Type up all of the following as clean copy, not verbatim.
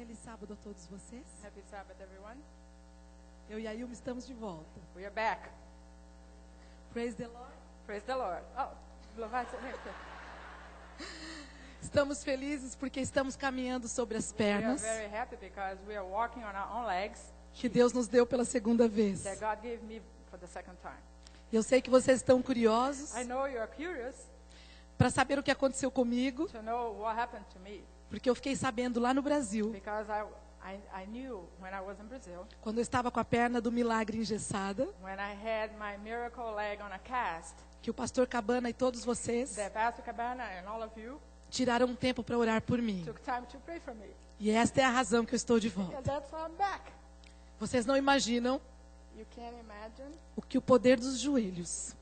Feliz sábado a todos vocês. Happy Sabbath, everyone. Eu e a Ilma estamos de volta. We are back. Praise the Lord. Praise the Lord. Oh, louvado seja Estamos felizes porque estamos caminhando sobre as We are pernas very happy because we are walking on our own legs que Deus nos deu pela segunda vez. that God gave me for the second time. Eu sei que vocês estão curiosos I know you are curious para saber o que aconteceu comigo, to know what happened to me porque eu fiquei sabendo lá no Brasil, because I knew when I was in Brazil, quando eu estava com a perna do milagre engessada, when I had my miracle leg on a cast, que o pastor Cabana e todos vocês that Pastor Cabana and all of you tiraram um tempo para orar por mim. took time to pray for me. E esta é a razão que eu estou de And volta. that's why I'm back. Vocês não imaginam You can't imagine o que o poder dos joelhos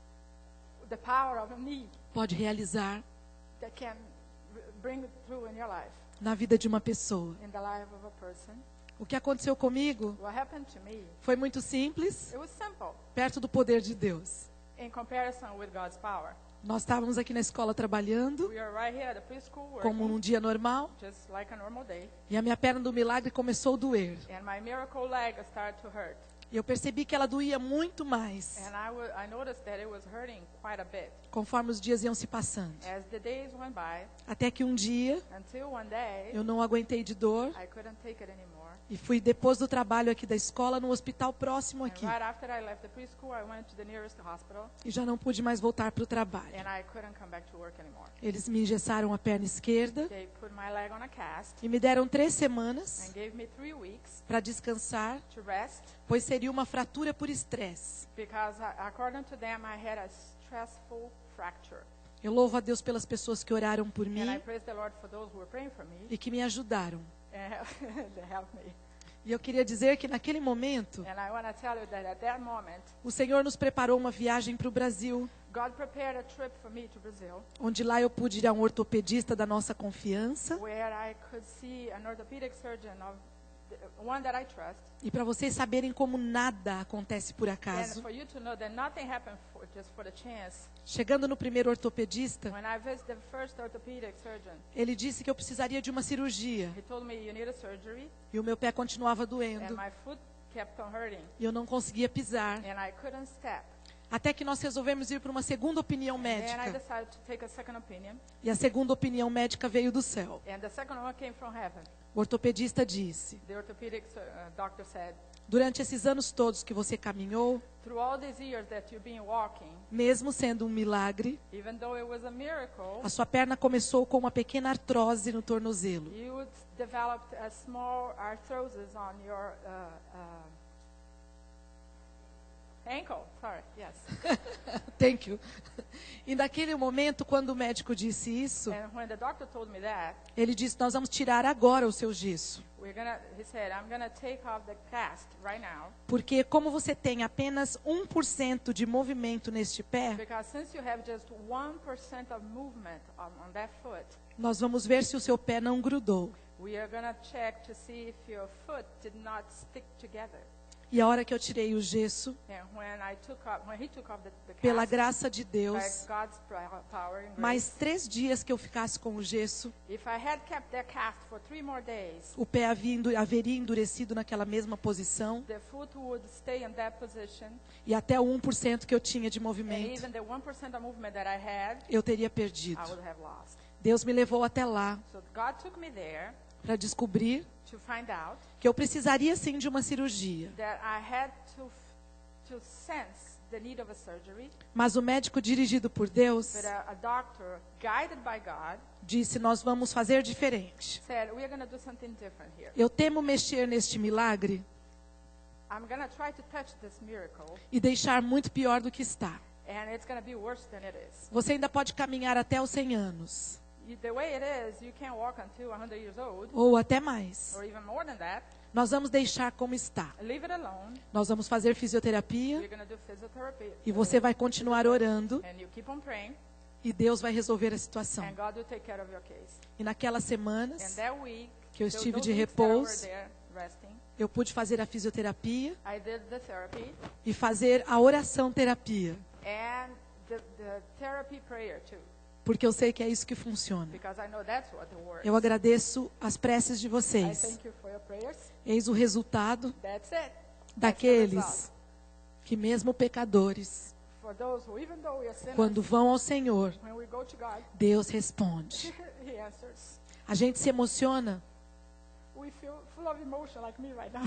the power of a knee pode realizar that can bring it through in your life, na vida de uma pessoa. in the life of a person. O que aconteceu comigo What happened to me, foi muito simples, it was simple perto do poder de Deus. in comparison with God's power. Nós estávamos aqui na escola trabalhando, We are right here at the preschool como working, num dia normal, just like a normal day, e a minha perna do milagre começou a doer. and my miracle leg started to hurt. E eu percebi que ela doía muito mais, And I noticed that it was hurting quite a bit. conforme os dias iam se passando. As the days went by, Até que um dia, until one day, eu não aguentei de dor I couldn't take it anymore. e fui, depois do trabalho aqui da escola, no hospital próximo And aqui. right after I left the preschool, I went to the nearest hospital, E já não pude mais voltar para o trabalho. and I couldn't come back to work anymore. Eles me engessaram a perna esquerda They put my leg on a cast e me deram 3 semanas and gave me 3 weeks para descansar, to rest pois seria uma fratura por estresse. because according to them, I had a stressful fracture. Eu louvo a Deus pelas pessoas que oraram por And I mim praise the Lord for those who were praying for me e que me ajudaram. and they helped me. E eu queria dizer que naquele momento, And I want to tell you that at that moment, o Senhor nos preparou uma viagem para o Brasil, God prepared a trip for me to Brazil, onde lá eu pude ir a um ortopedista da nossa confiança. where I could see an orthopedic surgeon one that I trust. E para vocês saberem como nada acontece por And acaso, for you to know that nothing happened just for the chance. chegando no primeiro ortopedista, When I visited the first orthopedic surgeon, ele disse que eu precisaria de uma cirurgia. he told me you need a surgery, E o meu pé continuava and doendo. my foot kept on hurting, E eu não conseguia pisar. and I couldn't step. Até que nós resolvemos ir para uma segunda opinião And then I médica. decided to take a second opinion, E a segunda opinião médica veio do céu. and the second one came from heaven. O ortopedista disse: The orthopedic doctor said, durante esses anos todos que você caminhou, through all these years that you've been walking, mesmo sendo um milagre, even though it was a miracle, a sua perna começou com uma pequena artrose no tornozelo. you developed a small arthrosis on your ankle. Sorry, yes. Thank you. E naquele momento, quando o médico disse isso, And when the doctor told me that, ele disse: nós vamos tirar agora o seu gesso. he said, I'm gonna take off the cast right now, Porque como você tem apenas 1% de movimento neste pé, because since you have just 1% of movement on that foot, nós vamos ver se o seu pé não grudou. we are gonna check to see if your foot did not stick together. E a hora que eu tirei o gesso, And when he took off the pela cast, graça de by Deus, God's power and grace, mais 3 dias que eu ficasse com o gesso, if I had kept that cast for 3 more days, o pé haveria endurecido naquela mesma posição, the foot would stay in that position, e até o 1% que eu tinha de and movimento, even the 1% of movement that I had, eu teria perdido. I would have lost. Deus me levou até lá So God took me there para descobrir to find out que eu precisaria sim de uma cirurgia. that I had to sense the need of a surgery, Mas o médico dirigido por Deus but a doctor guided by God disse: nós vamos fazer diferente. said, we're going to do something different here. Eu temo mexer neste milagre I'm going to try to touch this miracle, e deixar muito pior do que está. and it's going to be worse than it is. Você ainda pode caminhar até os 100 anos, The way it is, you can't walk until 100 years old, ou até mais. or even more than that. Nós vamos deixar como está. Leave it alone. Nós vamos fazer fisioterapia You're going to do physiotherapy. e você vai continuar orando And you keep on praying, e Deus vai resolver a situação. and God will take care of your case. E naquelas And semanas that week, que eu estive those de weeks that I were repouso, there resting, eu pude fazer a fisioterapia I did the therapy e fazer a oração terapia, and the therapy prayer too, porque eu sei que é isso que funciona. because I know that's what the word Eu is. agradeço as preces de I vocês thank you for your Eis o resultado That's it. That's the daqueles result. que mesmo pecadores, For those who, even though we are sinners, quando vão ao Senhor, when we go to God, Deus responde. He answers. A gente se emociona. We feel full of emotion like me right now.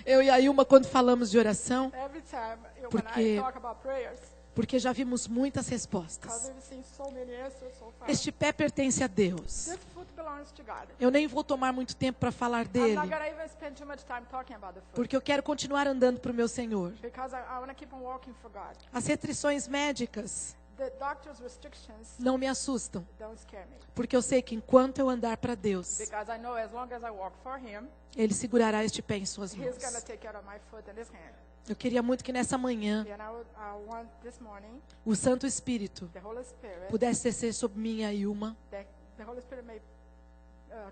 Eu e a Ilma, quando falamos de oração, Every time when Porque- I talk about prayers, porque já vimos muitas because respostas. we've seen so many answers so far. Este pé pertence a Deus. This foot belongs to God. Eu nem vou tomar muito tempo para falar I'm dele, not going to even spend too much time talking about the foot. porque eu quero continuar andando para o meu Senhor. Because I want to keep on walking for God. As restrições médicas The doctor's restrictions não me assustam, don't scare me. porque eu sei que enquanto eu andar para Deus, Because I know as long as I walk for Him, Ele segurará este pé em suas He's going to mãos. take care of my foot and His hand. Eu queria muito que nessa manhã And I want this morning, o Santo Espírito the Holy Spirit, pudesse descer sobre mim e a Ilma, that the Holy Spirit may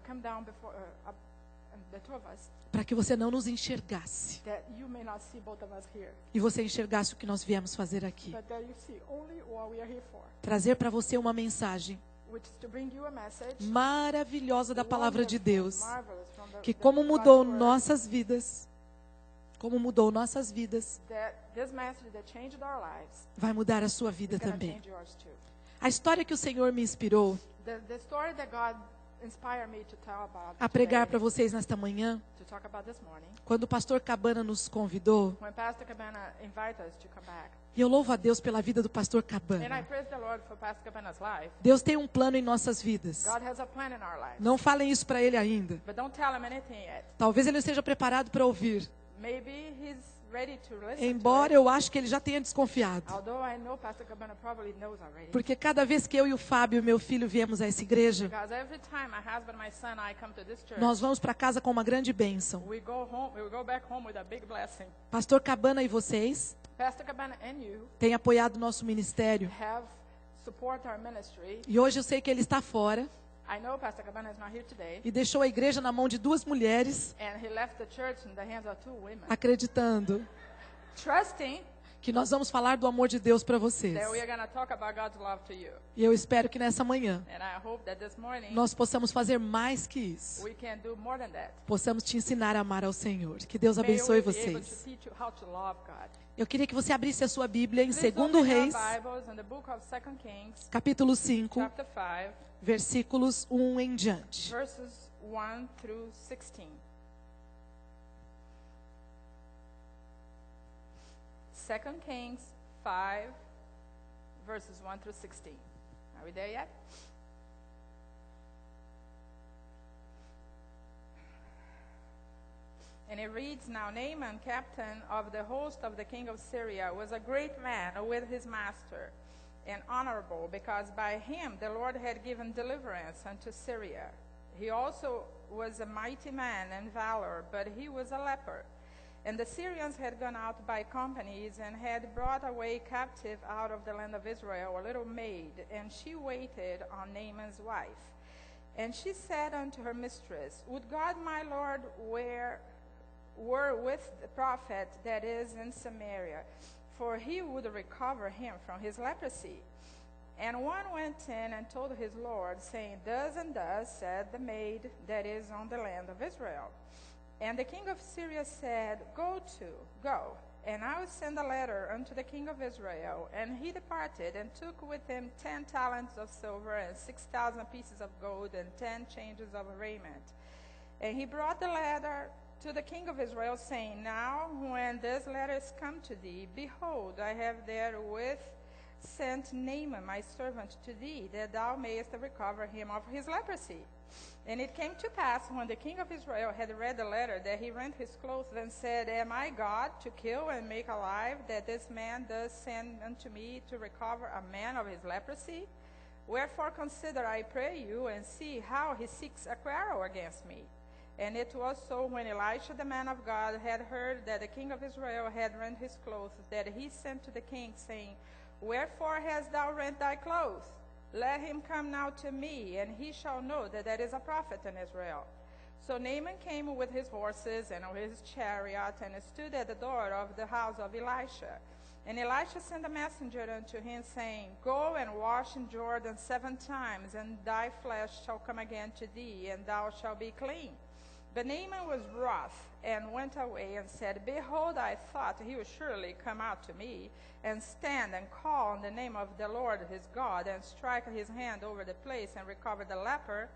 come down before the two of us, para que você não nos enxergasse that you may not see both of us here, e você enxergasse o que nós viemos fazer aqui. but that you see only what we are here for, Trazer para você uma mensagem which is to bring you a message maravilhosa da palavra de Deus, marvelous from que the como God's mudou word, nossas vidas, that this message that changed our lives vai mudar a sua vida is going to também. change yours too. A história que o Senhor me inspirou The story that God inspired me to tell about a pregar today, para vocês nesta manhã, to talk about this morning, quando o pastor Cabana nos convidou, when Pastor Cabana invited us to come back. e eu louvo a Deus pela vida do pastor And I Cabana. praise the Lord for Pastor Cabana's life. Deus tem um plano em nossas vidas. God has a plan in our lives. Não falem isso para ele ainda. But don't tell him anything yet. Talvez ele esteja preparado para ouvir, Maybe he's ready to listen embora to it. eu acho que ele já tenha desconfiado. Although I know Pastor Cabana probably knows already. Porque cada vez que eu e o Fábio, meu filho, viemos a essa igreja, Because every time my husband, my son, and I come to this church, nós vamos para casa com uma grande bênção. we go back home with a big blessing. Pastor Cabana e vocês Pastor Cabana and you têm apoiado o nosso ministério. have support our ministry. E hoje eu sei que ele está fora I know Pastor Cabana is not here today. e deixou a igreja na mão de duas mulheres, And he left the church in the hands of two women. acreditando Trusting que nós vamos falar do amor de Deus para vocês. that we are going to talk about God's love to you. E eu espero que nessa manhã And I hope that this morning nós possamos fazer mais que isso. we can do more than that. Possamos te ensinar a amar ao Senhor. Que Deus May abençoe we be able to vocês. teach you how to love God. Eu queria que você abrisse a sua Bíblia em Please 2 open your Reis, Bibles in the book of 2 Kings, capítulo 5, chapter 5, versículos 1 em diante. verses 1 through 16. 2 Kings 5, verses 1 through 16. Are we there yet? And it reads, Now Naaman, captain of the host of the king of Syria, was a great man with his master, and honorable, because by him the Lord had given deliverance unto Syria. He also was a mighty man in valor, but he was a leper. And the Syrians had gone out by companies and had brought away captive out of the land of Israel a little maid, and she waited on Naaman's wife. And she said unto her mistress, Would God my Lord were with the prophet that is in Samaria, for he would recover him from his leprosy. And one went in and told his Lord, saying, Thus and thus said the maid that is on the land of Israel. And the king of Syria said, Go, and I will send a letter unto the king of Israel. And he departed, and took with him 10 talents of silver, and 6,000 pieces of gold, and 10 changes of raiment. And he brought the letter to the king of Israel, saying, Now when this letter is come to thee, behold, I have therewith sent Naaman my servant to thee, that thou mayest recover him of his leprosy. And it came to pass, when the king of Israel had read the letter, that he rent his clothes and said, Am I God to kill and make alive, that this man does send unto me to recover a man of his leprosy? Wherefore consider, I pray you, and see how he seeks a quarrel against me. And it was so, when Elisha the man of God had heard that the king of Israel had rent his clothes, that he sent to the king, saying, Wherefore hast thou rent thy clothes? Let him come now to me, and he shall know that there is a prophet in Israel. So Naaman came with his horses and with his chariot, and stood at the door of the house of Elisha. And Elisha sent a messenger unto him, saying, Go and wash in Jordan 7 times, and thy flesh shall come again to thee, and thou shalt be clean. But Naaman was wroth and went away and said, Behold, I thought he would surely come out to me and stand and call on the name of the Lord his God and strike his hand over the place and recover the leper.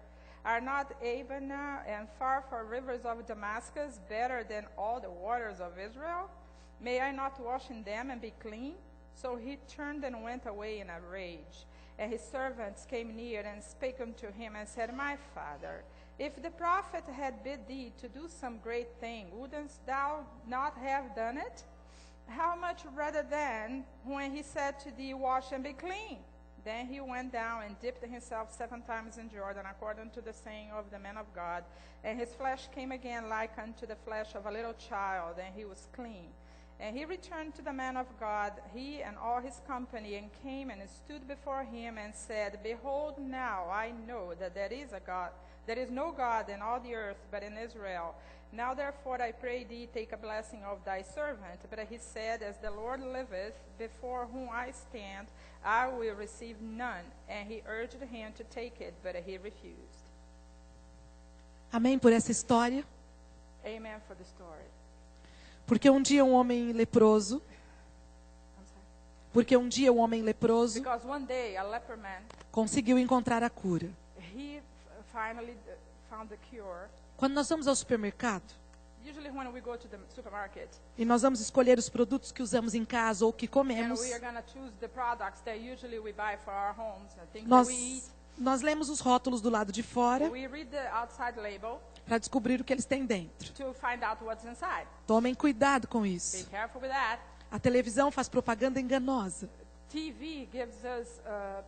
Are not Abana and Pharpar rivers of Damascus better than all the waters of Israel? May I not wash in them and be clean? So he turned and went away in a rage. And his servants came near and spake unto him and said, My father, if the prophet had bid thee to do some great thing, wouldst thou not have done it? How much rather then, when he said to thee, Wash and be clean? Then he went down and dipped himself 7 times in Jordan, according to the saying of the man of God. And his flesh came again like unto the flesh of a little child, and he was clean. And he returned to the man of God, he and all his company, and came and stood before him and said, Behold, now I know that there is a God. There is no God in all the earth but in Israel. Now therefore I pray thee, take a blessing of thy servant. But he said, As the Lord liveth, before whom I stand, I will receive none. And he urged him to take it, but he refused. Amém por essa história? Amen for the story. Porque um dia um homem leproso, Because one day a leper man, conseguiu encontrar a cura. he finally found the cure. Quando nós vamos ao supermercado Usually when we go to the supermarket, e nós vamos escolher os produtos que usamos em casa ou que and comemos, we are going to choose the products that usually we buy for our homes, and things nós, that we eat. nós lemos os rótulos do lado de fora We read the outside label para descobrir o que eles têm dentro. to find out what's inside. Tomem cuidado com Be isso. careful with that. A televisão faz propaganda enganosa. TV gives us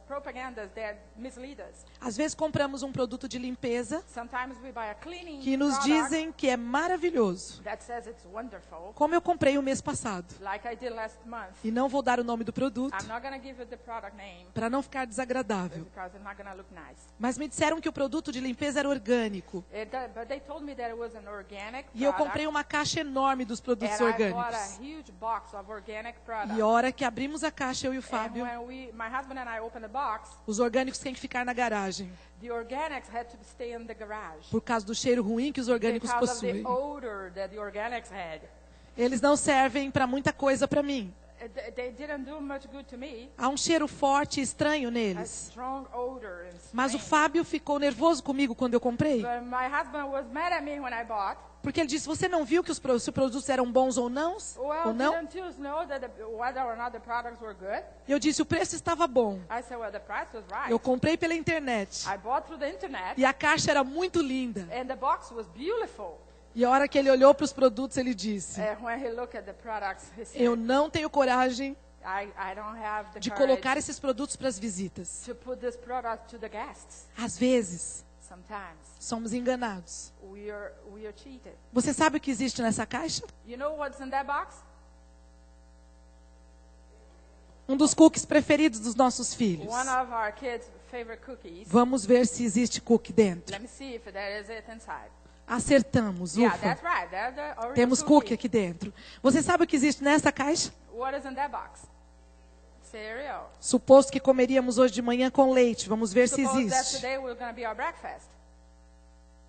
propagandas that mislead us. Às vezes compramos um produto de limpeza Sometimes we buy a cleaning que nos product dizem que é maravilhoso, that says it's wonderful, como eu comprei o mês passado. like I did last month. E não vou dar o nome do produto I'm not going to give you the product name para não ficar desagradável. because it's not going to look nice. Mas me disseram que o produto de limpeza era orgânico. But they told me that it was an organic E eu product, comprei uma caixa enorme dos produtos and I bought a orgânicos. huge box of organic products. E a hora que abrimos a caixa, eu e o And Fábio, when my husband and I opened the box, os orgânicos têm que ficar na garagem, the organics had to stay in the garage por causa do cheiro ruim que os orgânicos because of the possuem. odor that the organics had. Eles não servem para muita coisa para mim. They didn't do much good to me. Há um cheiro forte e estranho A neles. strong odor and Mas o stench. Fábio ficou nervoso comigo quando eu comprei, But my husband was mad at me when I bought. porque ele disse: você não viu que se os produtos eram bons ou não? Well, Ou não? didn't you know that whether or not the products were good? E eu disse: o preço estava bom. I said, well, the price was right. Eu comprei pela internet. I bought through the internet, E a caixa era muito linda. and the box was beautiful. E a hora que ele olhou para os produtos, ele disse: And when he looked at the products, he said, eu não tenho coragem I don't have the de courage colocar esses produtos para as visitas. to put this product to the guests. Às vezes, Sometimes somos enganados. we are cheated. Você sabe o que existe nessa caixa? You know what's in that box? Um dos cookies preferidos dos nossos filhos. One of our kids' favorite cookies. Vamos ver se existe cookie dentro. Let me see if there is it inside. Acertamos, Yeah, ufa. that's right. There's the original Temos cookie aqui dentro. Você sabe o que existe nessa caixa? What is in that box? Cereal. Suposto que comeríamos hoje de manhã com leite. Vamos ver se Suppose that existe. today we're going to be our breakfast.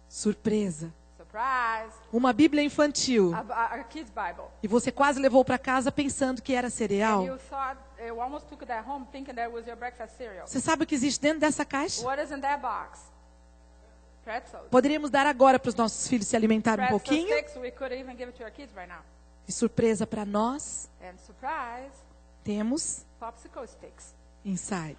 Surpresa. Surprise. Uma Bíblia infantil. Our kids' Bible. E você quase levou para casa pensando que era And cereal. you thought, you almost took that home thinking that was your breakfast cereal. Você sabe o que existe dentro dessa caixa? What is in that box? Pretzels. Poderíamos dar agora para os nossos filhos se alimentarem um Pretzel pouquinho. sticks, we could even give it to our kids right now. E surpresa para nós, And surprise, temos popsicle sticks. Inside.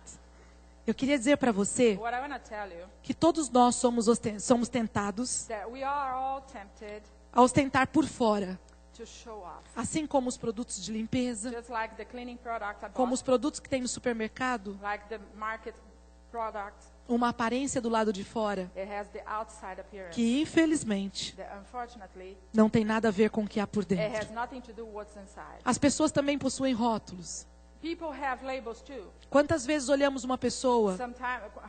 Eu queria dizer para você What I want to tell you, que todos nós somos tentados that we are all tempted a ostentar por fora, to show off. assim como os produtos de limpeza, Just like the cleaning product I como os bought, produtos que tem no supermercado, like the market product, uma aparência do lado de fora it has the outside appearance. que, infelizmente, That unfortunately, não tem nada a ver com o que há por it has dentro. nothing to do what's inside. As pessoas também possuem rótulos. People have labels too. Quantas vezes olhamos uma pessoa,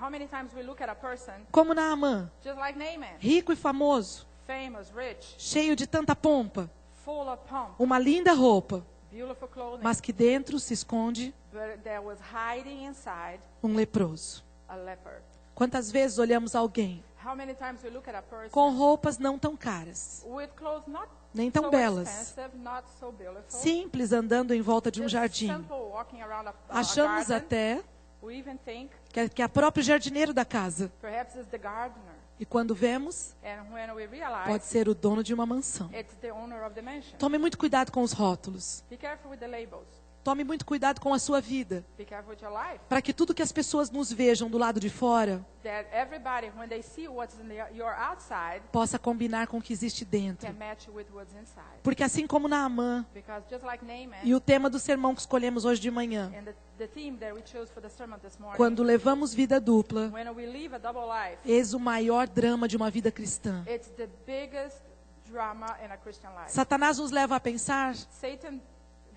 How many times we look at a person, como Naamã, just like Naaman, rico e famoso, famous, rich, cheio de tanta pompa, full of pomp, uma linda roupa, beautiful clothing, mas que dentro se esconde but there was hiding inside um leproso. a leper. Quantas vezes olhamos alguém How many times we look at a person com roupas não tão caras, with clothes not nem tão so belas, expensive, not so beautiful, simples, andando em volta de um just jardim. simple, walking around a Achamos garden. até We even think que é o próprio jardineiro da casa. perhaps it's the gardener. E quando vemos, And when we realize pode ser o dono de uma mansão. it's the owner of the mansion. Tome muito cuidado com os rótulos. Be careful with the labels. Tome muito cuidado com a sua vida, Be careful with your life. para que tudo que as pessoas nos vejam do lado de fora That everybody, when they see what's in your outside, possa combinar com o que existe dentro. can match with what's inside. Porque assim como Naamã, Because just like Naaman, e o tema do sermão que escolhemos hoje de manhã, and the theme that we chose for the sermon this morning, quando levamos vida dupla, when we live a double life, eis o maior drama de uma vida cristã. it's the biggest drama in a Christian life. Satanás nos leva a pensar Satan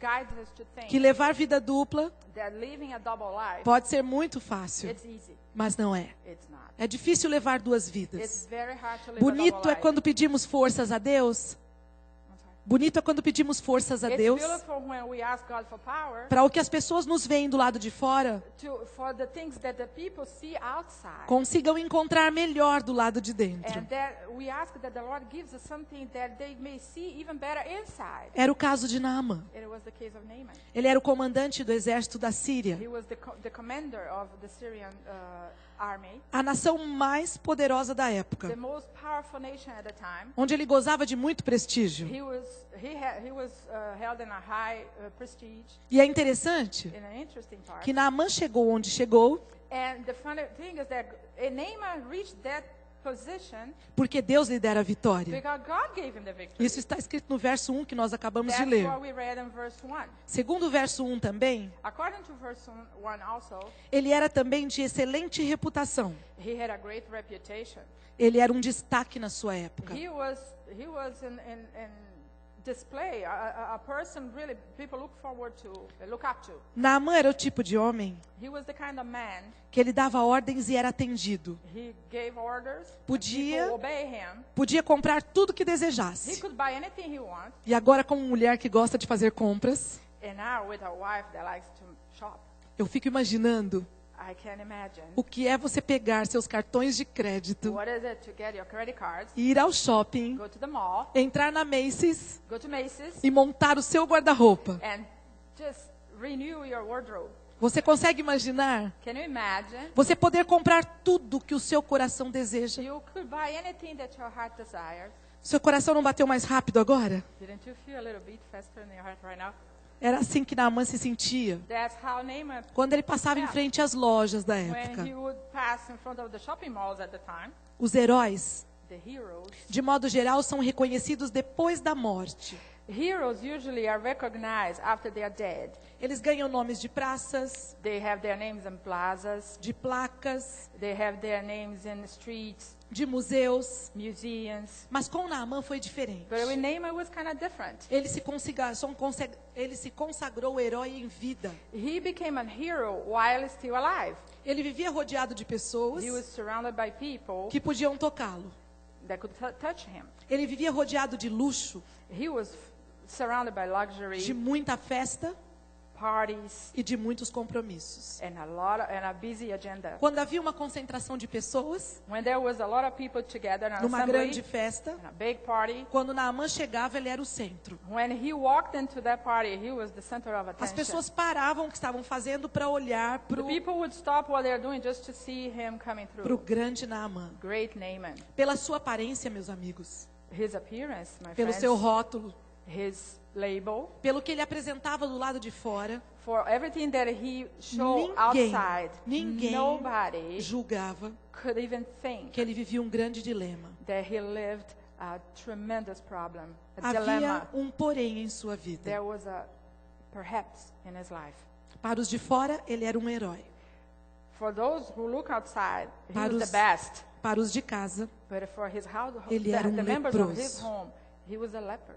guides us to think que levar vida dupla that living a double life, pode ser muito fácil, it's easy. mas não é. It's not. É difícil levar duas It's vidas. very hard to live a Bonito double é life. quando pedimos forças a Deus. Bonito é quando pedimos forças a It's Deus beautiful when we ask God for power para o que as pessoas nos veem do lado de fora for the things that the people see outside. consigam encontrar melhor do lado de dentro. And that we ask that the Lord gives us something that they may see even better inside. Era o caso de Naamã. It was the case of Naaman. Ele era o comandante do exército da Síria, He was the commander of the Syrian army, a nação mais poderosa da the época, most powerful nation at the time. onde ele gozava de muito prestígio. He was held in a high prestige. E é interessante In an interesting part. que Naamã chegou onde chegou And the funny thing is that Naaman reached that position porque Deus lhe dera a vitória. because God gave him the victory. Isso está escrito no verso 1 que nós acabamos de That's ler. what we read in verse 1. Segundo o verso 1 também, According to verse 1 also, ele era também de excelente reputação. he had a great reputation. Ele era um destaque na sua época. He was in display, a person really people look up to. Naamã era o tipo de homem He was the kind of man, que ele dava ordens e era atendido. he gave orders, and Podia- people obey him. Podia comprar tudo que He desejasse. could buy anything he wants. E agora, como mulher que gosta de fazer compras, And now with a wife that likes to shop, eu fico imaginando I can imagine o que é você pegar seus cartões de crédito what is it to get your credit cards, e ir ao shopping, go to the mall, entrar na Macy's go to Macy's, e montar o seu guarda-roupa. and just renew your wardrobe. Você consegue imaginar? Can you imagine? Você poder comprar tudo que o seu coração deseja. You could buy anything that your heart desires. Seu coração não bateu mais rápido agora? Didn't you feel a little bit faster in your heart right now? Era assim que Naamã se sentia That's how Naaman, quando ele passava em frente às lojas da when época. he would pass in front of the shopping malls at the time, Os heróis, the heroes. de modo geral, são reconhecidos depois da morte. Heroes usually are recognized after they are dead. Eles ganham nomes de praças, They have their names in plazas. de placas, They have their names in streets, de museus. museums. Mas com Naamã foi diferente. But with Naaman was kind of different. Ele se consagrou herói em vida. He became a hero while still alive. Ele vivia rodeado de pessoas He was surrounded by people que podiam tocá-lo. that could touch him. Ele vivia rodeado de luxo, He was surrounded by de luxury, muita festa parties, e de muitos compromissos. and a busy agenda. Quando havia uma concentração de pessoas When there was a lot of people together in an numa assembly, grande festa, in a big party, quando Naamã chegava, ele era o centro. when he walked into that party, he was the center of As attention. pessoas paravam o que estavam fazendo para olhar The para people would stop what they're doing just to see him coming o through. grande Naamã. Great Naaman. Pela sua aparência, meus amigos, His appearance, my pelo friends, seu rótulo, his label, pelo que ele apresentava do lado de fora, for everything that he showed ninguém, outside, ninguém nobody julgava could even think que ele vivia um grande dilema. that he lived a tremendous problem, a Havia dilemma. porém em sua vida. There was a perhaps in his life. Para os de fora, ele era um herói. For those who look outside, he Para was os- the best. Para os de casa, But for his household, Ele era the members of his leproso. home, he was a leper.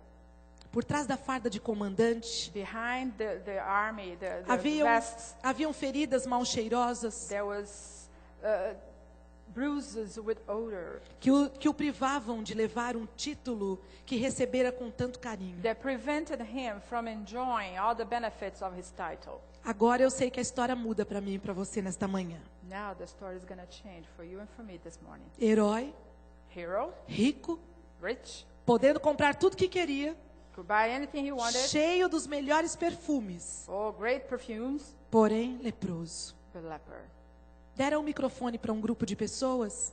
por trás da farda de comandante, Behind the army, the haviam, vests, haviam feridas mal cheirosas there was bruises with odor que o privavam de levar um título que recebera com tanto carinho. that prevented him from enjoying all the benefits of his title. Agora eu sei que a história muda para mim e para você nesta manhã. Now the story is going to change for you and for me this morning. Herói, hero, rico, rich, podendo comprar tudo que queria, could buy anything he wanted, cheio dos melhores perfumes, oh, great perfumes, porém leproso. but leper. Deram o microfone para um grupo de pessoas,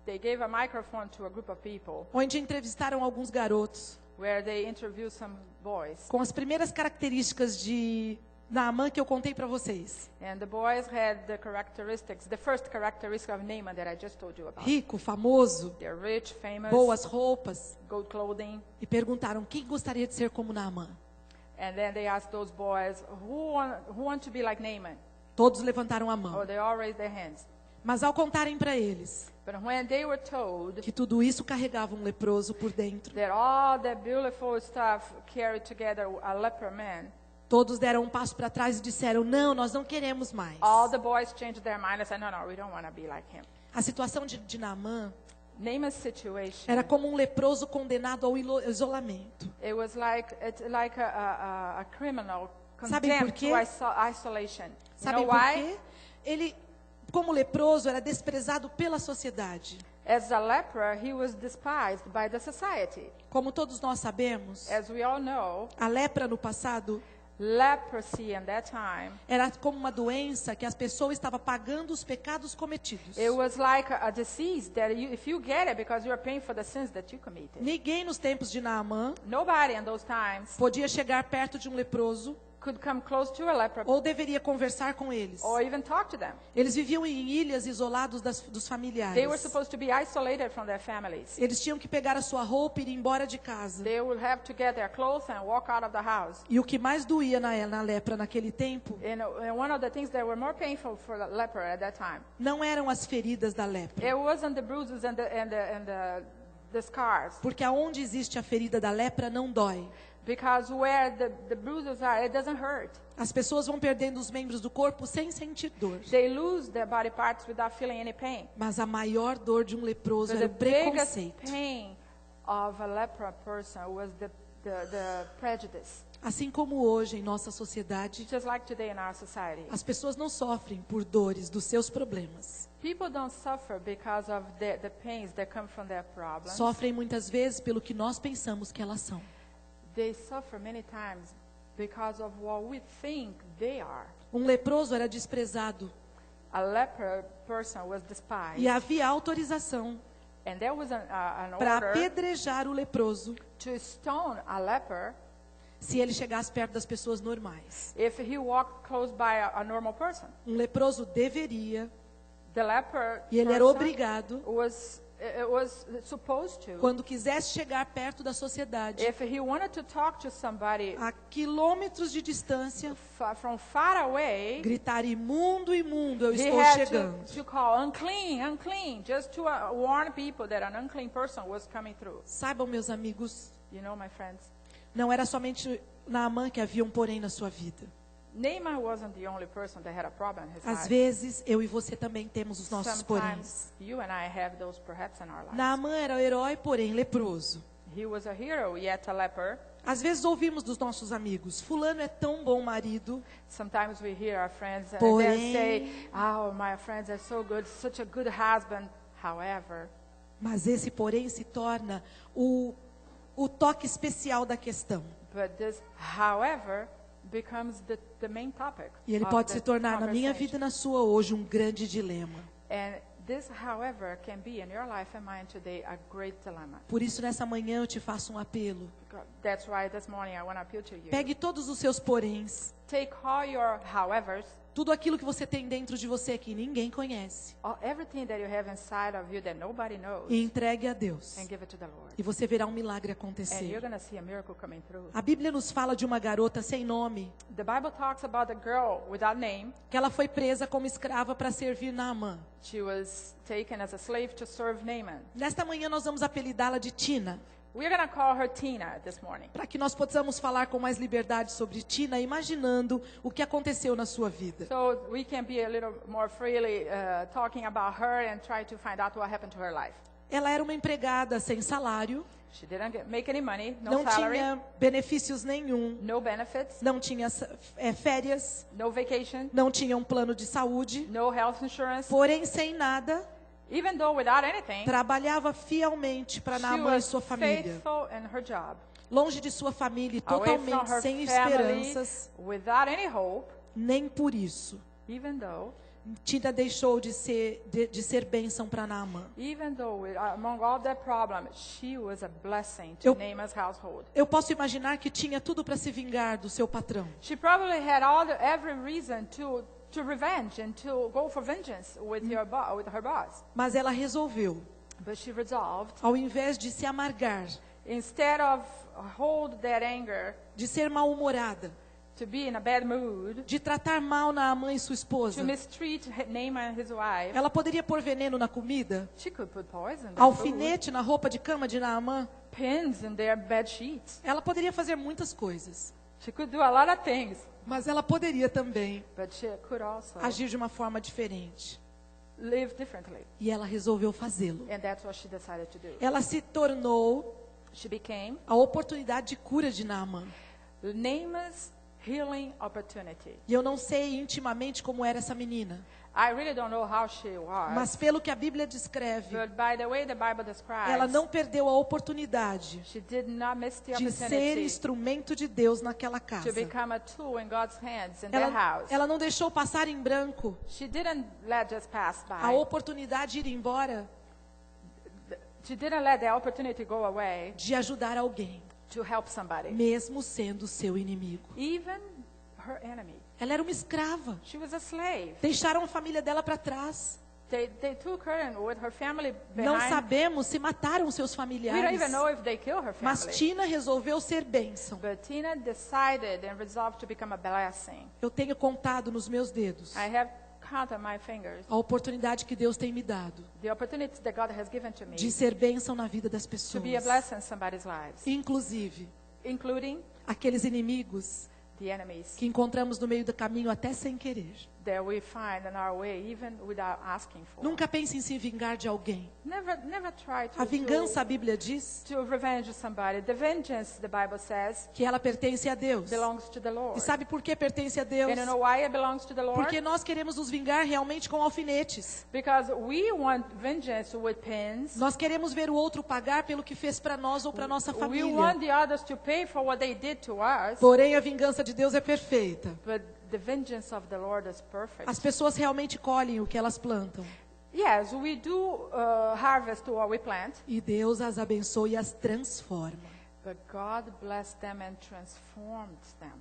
They gave a microphone to a group of people onde entrevistaram alguns garotos where they interviewed some boys. com as primeiras características de Naamã que eu contei para vocês. And the boys had the characteristics, the first characteristic of Naaman that I just told you about. Rico, famoso, They're rich, famous, boas roupas, gold clothing. e perguntaram quem gostaria de ser como Naamã. And then they asked those boys, who want to be like Naaman? Todos levantaram a Oh, mão. they all raised their hands. Mas ao contarem para eles But when they were told que tudo isso carregava um leproso por dentro, that all that beautiful stuff carried together a leper man, todos deram um passo para trás e disseram, não, nós não queremos mais. all the boys changed their mind and said, no, we don't want to be like him. A situação de Naamã Naaman's situation, era como um leproso condenado ao isolamento. it was like a criminal Sabem por condemned quê? to isolation. You Sabem know por why? quê? Ele, como leproso, era desprezado pela sociedade. As a leper, he was despised by the society. Como todos nós sabemos, As we all know, a lepra no passado leprosy in that time, era como uma doença que as pessoas estavam pagando os pecados cometidos. it was like a disease that if you get it because you are paying for the sins that you committed. Ninguém nos tempos de Naamã Nobody in those times podia chegar perto de um leproso could come close to a leper ou deveria conversar com eles. or even talk to them. Eles viviam em ilhas isolados dos They were familiares. supposed to be isolated from their families. Eles tinham que pegar a sua roupa e ir embora de casa. They would have to get their clothes and walk out of the house. E o que mais doía na lepra naquele tempo And one of the things that were more painful for the leper at that time, não eram as feridas da lepra. it wasn't the bruises and the scars. Porque aonde existe a ferida da lepra não dói. Because where the bruises are, it doesn't hurt. As pessoas vão perdendo os membros do corpo sem sentir dor. They lose their body parts without feeling any pain. Mas a maior dor de um leproso But era the o biggest preconceito. pain of a leper person was the prejudice. Assim como hoje em nossa sociedade, Just like today in our society. as pessoas não sofrem por dores dos seus problemas. People don't suffer because of the pains that come from their problems. Sofrem muitas vezes pelo que nós pensamos que elas são. They suffer many times because of what we think they are. Um leproso era desprezado A leper person was despised. e havia autorização And there was an para order apedrejar o leproso to stone a leper se ele chegasse perto das pessoas normais. if he walked close by a normal person. Um leproso deveria, The leper e ele era person obrigado, was supposed to, quando quisesse chegar perto da sociedade, if he wanted to talk to somebody a quilômetros de distância, from far away, gritar imundo, imundo, eu he estou had chegando. to call unclean, unclean, just to warn people that an unclean person was coming through. Saibam, meus amigos, You know, my friends, não era somente Naamã que havia um porém na sua vida. Naaman wasn't the only person that had a problem in his Às life. vezes, eu e você também temos os nossos Sometimes poréns. you and I have those perhaps in our lives. Naamã era o herói, porém leproso. He was a hero, yet a leper. Às vezes ouvimos dos nossos amigos, fulano é tão bom marido, Sometimes we hear our friends and Porém- they say, oh, my friends are so good, such a good husband. However, mas esse porém se torna o toque especial da questão. but this, however, becomes the main topic. E ele of pode the se tornar na minha conversation. vida e na sua hoje um grande dilema. And this, however, can be in your life and mine today a great dilemma. Por isso, nessa manhã eu te faço um apelo. That's why this morning I want to appeal to you. Pegue todos os seus poréns, Take all your howevers, tudo aquilo que você tem dentro de você que ninguém conhece, everything that you have inside of you that nobody knows, e entregue a Deus. and give it to the Lord. E você verá um milagre And you're acontecer. going to see a miracle coming through. A Bíblia nos fala de uma garota sem nome, The Bible talks about a girl without name. que ela foi presa como escrava para servir Naamã. She was taken as a slave to serve Naaman. Nesta manhã nós vamos apelidá-la de Tina, We're going to call her Tina this morning. para que nós possamos falar com mais liberdade sobre Tina, imaginando o que aconteceu na sua vida. So we can be a little more freely talking about her and try to find out what happened to her life. Ela era uma empregada sem salário, She didn't make any money, no não salary, tinha benefícios nenhum, no benefits, não tinha férias, no vacation, não tinha um plano de saúde, no health insurance. porém sem nada, Even though without anything, trabalhava fielmente para she Naamã e was sua família. faithful in her job. Longe de sua família e Away from totalmente her sem family, esperanças, without any hope, nem por isso. even though Tina deixou de ser bênção para Naamã. Even though, among all that problem, she was a blessing to Eu- Naaman's household. Eu posso imaginar que tinha tudo para se vingar do seu patrão. She probably had every reason to revenge and to go for vengeance with with her boss. Mas ela resolveu, But she resolved, ao invés de se amargar, instead of hold that anger, de ser mal-humorada, to be in a bad mood, de tratar mal Naamã e sua to esposa, mistreat Naaman and his wife, ela poderia pôr veneno na comida, she could put poison in their food, alfinete na roupa de cama de Naamã. pins in their bed sheets. Ela poderia fazer muitas coisas, She could do a lot of things, mas ela poderia também but she could also agir de uma forma diferente. live differently. E ela resolveu fazê-lo. And that's what she decided to do. Ela se tornou She became a oportunidade de cura de Naamã. Naaman's healing opportunity. E eu não sei intimamente como era essa menina, I really don't know how she was, mas pelo que a Bíblia descreve, but by the way the Bible describes, ela não perdeu a oportunidade she did not miss the de ser opportunity instrumento de Deus naquela to casa. become a tool in God's hands in that house. Ela não deixou passar em branco She didn't let just pass a by. oportunidade de ir embora, She didn't let the opportunity go away de ajudar alguém, to help somebody, mesmo sendo seu inimigo. even her enemy. Ela era uma escrava. She was a slave. Deixaram a família dela para trás. They took her and with her family Não behind. sabemos se mataram seus We don't familiares, even know if they killed her mas family. Tina resolveu ser bênção. But Tina decided and resolved to become a blessing. Eu tenho contado nos meus dedos I have counted my fingers, a oportunidade que Deus tem me dado the opportunities that God has given to me de ser bênção na vida das to pessoas, be a blessing in somebody's lives, inclusive including aqueles inimigos the enemies que encontramos no meio do caminho até sem querer. that we find in our way, even without asking for. Nunca pense em se vingar de alguém. Never try A vingança, a Bíblia diz, to revenge somebody. The vengeance, the Bible says, que ela pertence a Deus. belongs to the Lord. E sabe por que pertence a Deus? And you know why it belongs to the Lord? Porque nós queremos nos vingar realmente com alfinetes. Because we want vengeance with pins. Nós queremos ver o outro pagar pelo que fez para nós ou para nossa We família. want the others to pay for what they did to us. Porém, a vingança de Deus é perfeita. But the vengeance of the Lord is perfect. As pessoas realmente colhem o que elas plantam. Yes, we do harvest what we plant, E Deus as abençoa e as transforma. but God blessed them and transformed them.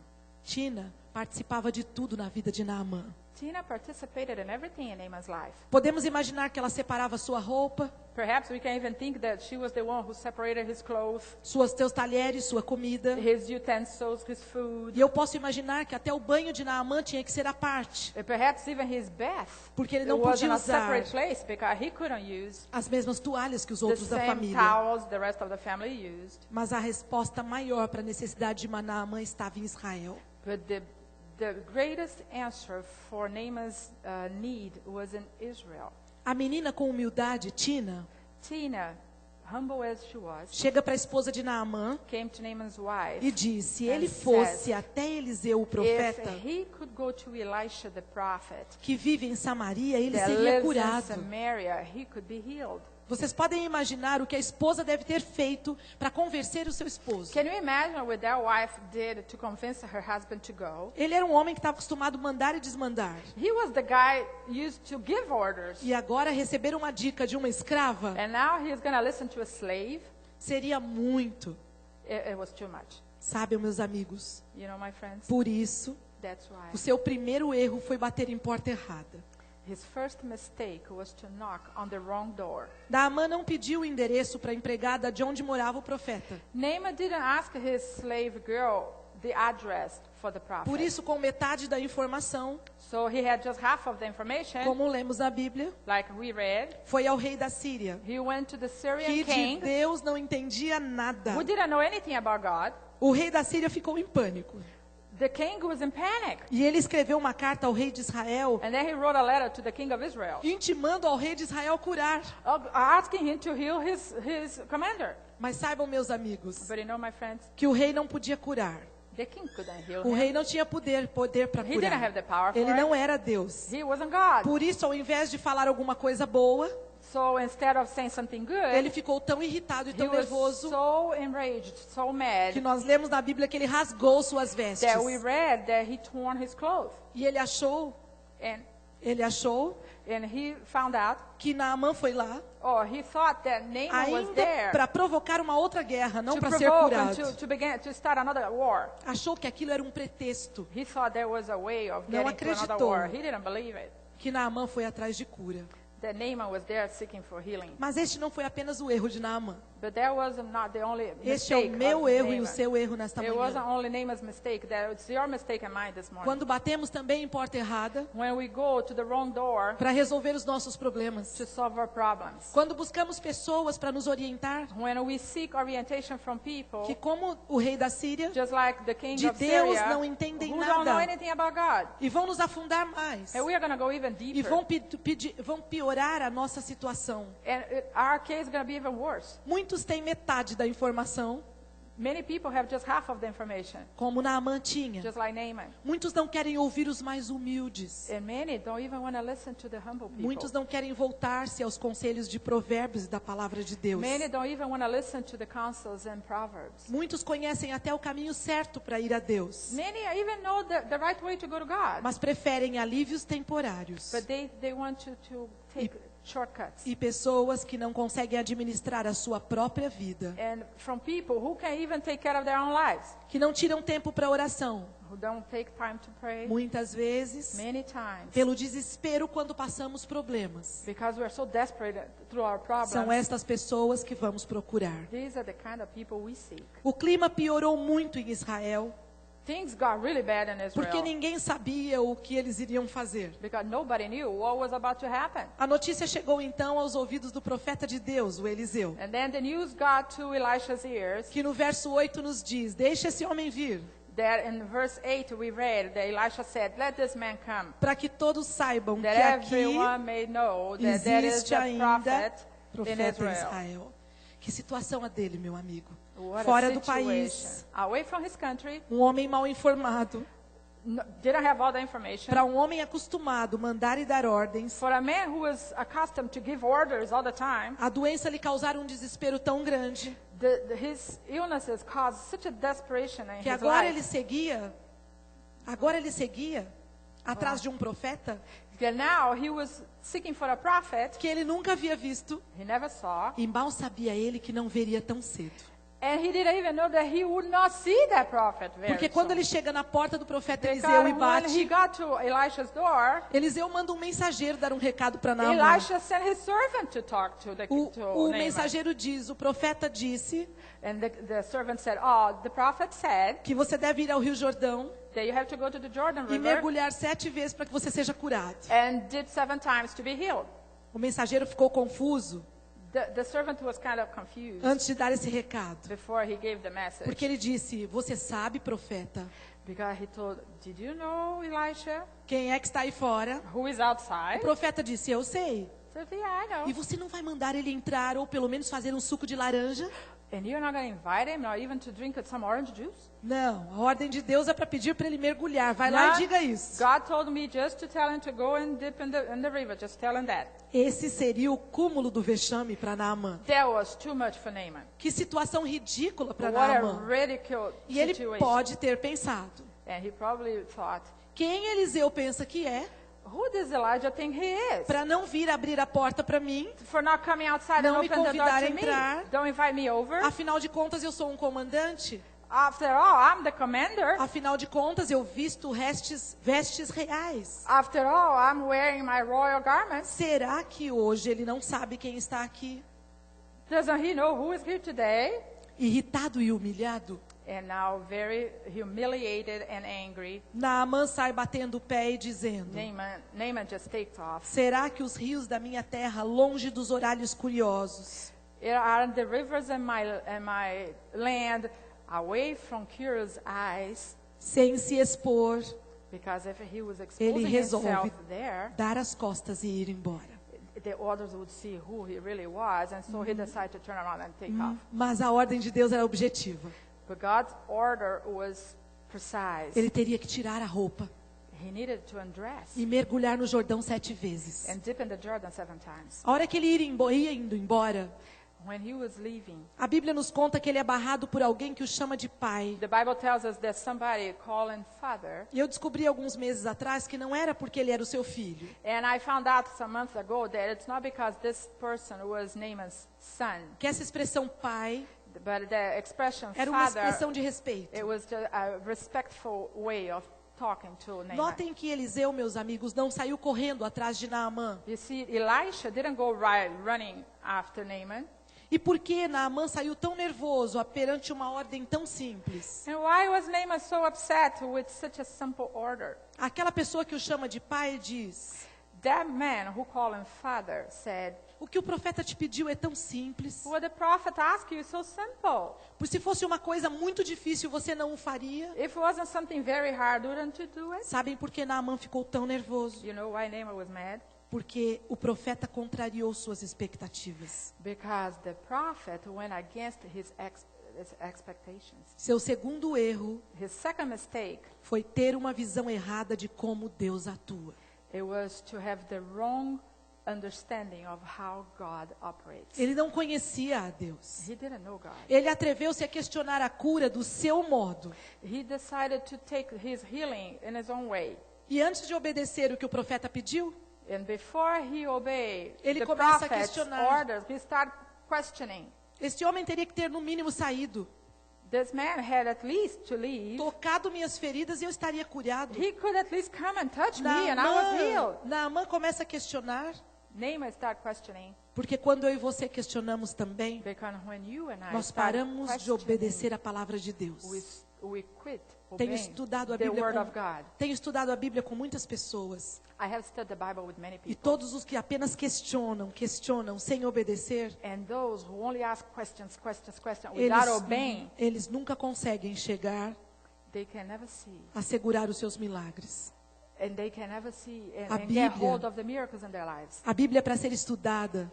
Tina participava de tudo na vida de Naamã. Tina participated in everything in Naaman's life. Podemos imaginar que ela separava sua roupa, Perhaps we can even think that she was the one who separated his clothes, seus talheres, sua comida. his utensils, his food, E eu posso imaginar que até o banho de Naamã tinha que ser à parte, and perhaps even his bath. porque ele It não was in podia a usar separate place because he couldn't use as mesmas toalhas que os the outros da same família. towels the rest of the family used. Mas a resposta maior para a necessidade de Naamã estava em Israel. But the greatest answer for Naaman's need was in Israel. A menina com humildade, Tina, Tina, humble as she was, chega para a esposa de Naamã came to Naaman's wife. e diz: se And ele says, fosse até Eliseu, o profeta, If he could go to Elisha the prophet que vive em Samaria, ele that seria lives in curado. Samaria, he could be healed. Vocês podem imaginar o que a esposa deve ter feito para convencer o seu esposo. Can you imagine what that wife did to convince her husband to go? Ele era um homem que estava acostumado a mandar e desmandar. He was the guy used to give orders. E agora receber uma dica de uma escrava And now he's going to listen to a slave. seria muito. It was too much. Sabe, meus amigos, You know, my friends? por isso, That's why. o seu primeiro erro foi bater em porta errada. His first mistake was to knock on the wrong door. Naamã não pediu o endereço para a empregada de onde morava o profeta. Naaman didn't ask his slave girl the address for the prophet. Por isso, com metade da informação, So he had just half of the information, como lemos na Bíblia, like we read. foi ao rei da Síria, He went to the Syrian que de king Deus não entendia nada. who didn't know anything about God. O rei da Síria ficou em pânico. The king was in panic. E ele escreveu uma carta ao rei de Israel, And then he wrote a letter to the king of Israel, intimando ao rei de Israel curar. asking him to heal his commander. Mas saibam, meus amigos, But you know, my friends, que o rei não podia curar. the king couldn't heal O him. rei não tinha poder para He didn't curar. have the power for Ele it. não era Deus. He wasn't God. Por isso, ao invés de falar alguma coisa boa, So instead of saying something good, ele ficou tão irritado e he tão was nervoso so enraged, so mad, que nós lemos na Bíblia que ele rasgou suas vestes. that we read that he torn his clothes. E ele achou And he found out, que Naamã foi lá he thought that Naaman was ainda there para provocar uma outra guerra, não to para ser provoke and curado. to start another war. Achou que aquilo era um pretexto, He thought there was a way of Não getting to another acreditou. war. He didn't believe it. que Naamã foi atrás de cura. That Naaman was there seeking for healing. Mas este não foi apenas o erro de Naamã. But that was not the only Este é o mistake meu of erro e o Naaman. seu erro nesta It wasn't manhã. only Naaman's mistake, that it's your mistake and mine this morning. Quando batemos também em porta errada When we go to the wrong door para resolver os nossos problemas. to solve our problems. Quando buscamos pessoas para nos orientar, When we seek orientation from people, que como o rei da Síria, just like the king de of Deus Syria, não entendem who don't know nada. anything about God. E vão nos afundar mais. And we are going to go even E deeper. vão piorar a nossa situação. And our case is going to be even worse. Muitos têm metade da informação, Many people have just half of the information, como Naamã tinha. just like Naaman. Muitos não querem ouvir os mais humildes. And many don't even want to listen to the humble people. Muitos não querem voltar-se aos conselhos de provérbios e da palavra de Deus. Many don't even want to listen to the counsels and proverbs. Muitos conhecem até o caminho certo para ir a Deus, Many even know the right way to go to God, mas preferem alívios temporários but they want to take shortcuts. e pessoas que não conseguem administrar a sua própria vida, And from people who can even take care of their own lives, que não tiram tempo para oração, who don't take time to pray, muitas vezes many times, pelo desespero quando passamos problemas. because we are so desperate through our problems. São estas pessoas que vamos procurar. These are the kind of people we seek. O clima piorou muito em Israel, Things got really bad in porque Israel ninguém sabia o que eles iriam fazer. because nobody knew what was about to happen. A notícia chegou então aos ouvidos do profeta de Deus, o Eliseu, And then the news got to Elisha's ears que no verso 8 nos diz: deixa esse homem vir, that in verse 8 we read that Elisha said, "Let this man come, para que todos saibam que that aqui everyone may know that there is existe a ainda prophet in profeta em Israel." Israel. Que situação a dele, meu amigo? What Fora a do situation. país, Away from his country, um homem mal informado, didn't have all the information. para um homem acostumado a mandar e dar ordens, For a man who was accustomed to give orders all the time, a doença lhe causara um desespero tão grande his illnesses caused such a desperation in que his agora life. ele seguia atrás de um profeta That now he was seeking for a prophet que ele nunca havia visto he never saw, e mal sabia ele que não veria tão cedo. and he didn't even know that he would not see that prophet very Porque quando soon. ele chega na porta do profeta Because Eliseu e when he bate, got to Elisha's door, Eliseu manda um mensageiro dar um recado para Naamã. Elisha sent his servant to talk to O Naaman. mensageiro diz, o profeta disse And the servant said, "Oh, the prophet said que você deve ir ao Rio Jordão that you have to go to the Jordan e River mergulhar 7 vezes para que você seja curado. and dip 7 times to be healed." O mensageiro ficou confuso The servant was kind of confused antes de dar esse recado, before he gave the message. porque ele disse, você sabe, profeta, Because he told, "Did you know, Elisha, quem é que está aí fora? who is O outside?" profeta disse, eu sei. He said, "Yeah, I know." E você não vai mandar ele entrar ou pelo menos fazer um suco de laranja? And you're not going to invite him, or even to drink some orange juice? Não, a ordem de Deus é para pedir para ele mergulhar. Vai lá e diga isso. God told me just to tell him to go and dip in the river. Just tell him that. Esse seria o cúmulo do vexame para Naamã. That was too much for Naaman. Que situação ridícula para What a Naamã. ridiculous E ele situation. pode ter pensado, And he probably thought, quem Eliseu pensa que é, who does Elijah think he is? para não vir abrir a porta para mim? For not coming outside Não and me open the door convidar a to me. entrar. Don't invite me over. Afinal de contas, eu sou um comandante. After all, I'm the commander. Afinal de contas, eu visto vestes reais. After all, I'm wearing my royal garments. Será que hoje ele não sabe quem está aqui? Doesn't he know who is here today? Irritado e humilhado, And now, very humiliated and angry, Naamã sai batendo o pé e dizendo, Naaman just takes off. será que os rios da minha terra, longe dos olhares curiosos, Are the rivers in my land away from curious eyes? sem se expor, Because if he was ele exposing resolve himself there, dar as costas e ir embora. the others would see who he really was, and so he decided to turn around and take off. Mas a ordem de Deus era objetiva. But God's order was precise. Ele teria que tirar a roupa. he needed to undress e mergulhar no Jordão 7 vezes. and dip in the Jordan 7 times. A hora que ele ia indo embora, When he was leaving, a Bíblia nos conta que ele é barrado por alguém que o chama de pai. the Bible tells us that somebody called him father. E eu descobri alguns meses atrás que não era porque ele era o seu filho. And I found out some months ago that it's not because this person was named as son, Que essa expressão pai but the expression era uma father, expressão de respeito. it was just a respectful way of talking to Naaman. Notem que Eliseu, meus amigos, não saiu correndo atrás de Naamã. You see, Elisha didn't go running after Naaman. E por que Naamã saiu tão nervoso perante uma ordem tão simples? And why was Naaman so upset with such a simple order? Aquela pessoa que o chama de pai diz: That man who called him father said, o que o profeta te pediu é tão simples. what the prophet asked you is so simple. Por se fosse uma coisa muito difícil, você não o faria. If it wasn't something very hard, wouldn't you do it? Sabem por que Naamã ficou tão nervoso? You know why Naaman was mad? Porque o profeta contrariou suas expectativas. Because the prophet went against his expectations. Seu segundo erro His second mistake, foi ter uma visão errada de como Deus atua. it was to have the wrong understanding of how God operates. Ele não conhecia a Deus. He didn't know God. Ele atreveu-se a questionar a cura do seu modo. He decided to take his healing in his own way. E antes de obedecer o que o profeta pediu, And before he obeyed Ele the começa a prophet's questionar. orders, he started questioning. este homem teria que ter no mínimo saído, This man had at least to leave. tocado minhas feridas e eu estaria curado. He could at least come and touch me and I was healed. Naamã começa a questionar, Naaman started questioning porque quando eu e você questionamos também, because when you and I nós start paramos de questioning, obedecer a palavra de Deus. we quit Tenho obeying estudado a the Bíblia word com, of God. tenho estudado a Bíblia com muitas pessoas. I have studied the Bible with many E people. todos os que apenas questionam sem obedecer, And those who only ask questions without obeying, eles nunca conseguem chegar they can never see. a segurar os seus milagres. And they can never see A and get Bíblia- hold of the miracles in their lives. A Bíblia é para ser estudada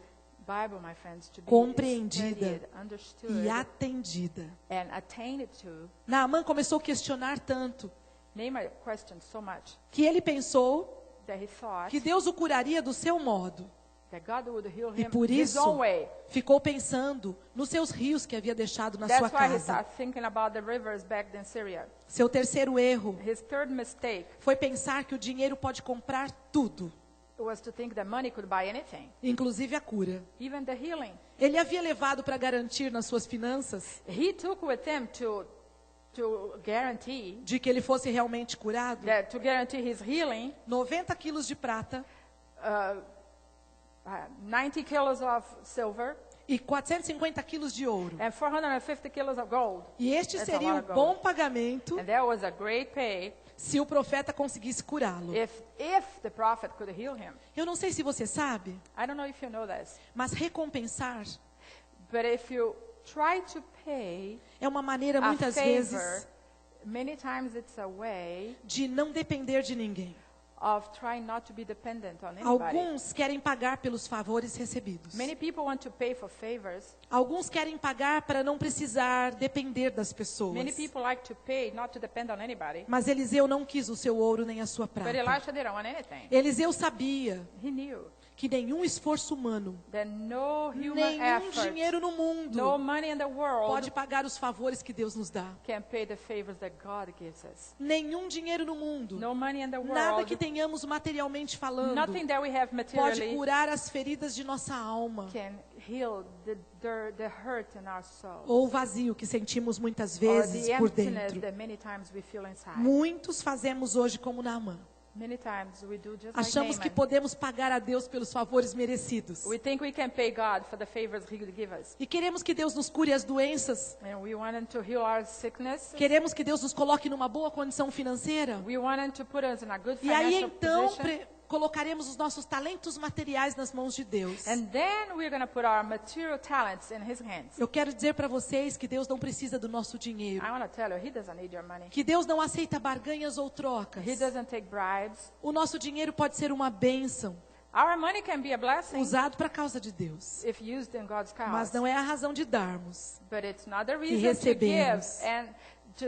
Bible, my friends, to be Compreendida studied, understood, e atendida. and attained to. Naamã começou a questionar tanto Naaman questioned so much que ele pensou that he thought que Deus o curaria do seu modo. that God would heal E him por his isso, own way. ficou pensando nos seus rios que havia deixado na That's sua why he casa. started thinking about the rivers back in Syria. Seu terceiro erro His third mistake foi pensar que o dinheiro pode comprar tudo, was to think that money could buy anything, inclusive a cura. even the healing. Ele havia levado para garantir nas suas finanças He took with him to guarantee de que ele fosse realmente curado that to guarantee his healing, 90 quilos de prata 90 kilos of silver e 450 quilos de ouro. and 450 kilos of gold. E este That's a seria um lot of bom gold. pagamento And that was a great pay se o profeta conseguisse curá-lo. if the prophet could heal him. Eu não sei se você sabe, I don't know if you know this, mas recompensar but if you try to pay é uma maneira a muitas favor, vezes many times it's a way de não depender de ninguém. of trying not to be dependent on anybody. Alguns querem pagar pelos favores recebidos. Many people want to pay for favors. Alguns querem pagar para não precisar depender das Many pessoas. people like to pay not to depend on anybody. Mas Eliseu não quis o seu ouro nem a sua But prata. Elisha didn't want anything. Eliseu sabia He knew que nenhum esforço humano, that no human nenhum effort, dinheiro no no mundo money in the world pode pagar os favores que Deus nos dá. can pay the favors that God gives us. Nenhum dinheiro no mundo, No money in the nada world, que tenhamos materialmente falando, nothing that we have pode materially curar as feridas de nossa alma can heal the hurt in our soul. ou o vazio que sentimos muitas Or vezes the por emptiness dentro. that many times we feel inside. Muitos fazemos hoje como Naamã. Many times we do just Achamos like que Naaman. podemos pagar a Deus pelos favores merecidos. We think we can pay God for the favors He could give us. E queremos que Deus nos cure as doenças. And we want Him to heal our sickness. Queremos que Deus nos coloque numa boa condição financeira. We want Him to put us in a good E aí financial então position. colocaremos os nossos talentos materiais nas mãos de Deus. And then we're going to put our material talents in His hands. Eu quero dizer para vocês que Deus não precisa do nosso dinheiro. I want to tell you, He doesn't need your money. Que Deus não aceita barganhas ou trocas. He doesn't take bribes. O nosso dinheiro pode ser uma bênção. Our money can be a blessing usado para a causa de Deus. if used in God's Mas cause. não é a razão de darmos. But it's not the E reason to recebemos. give and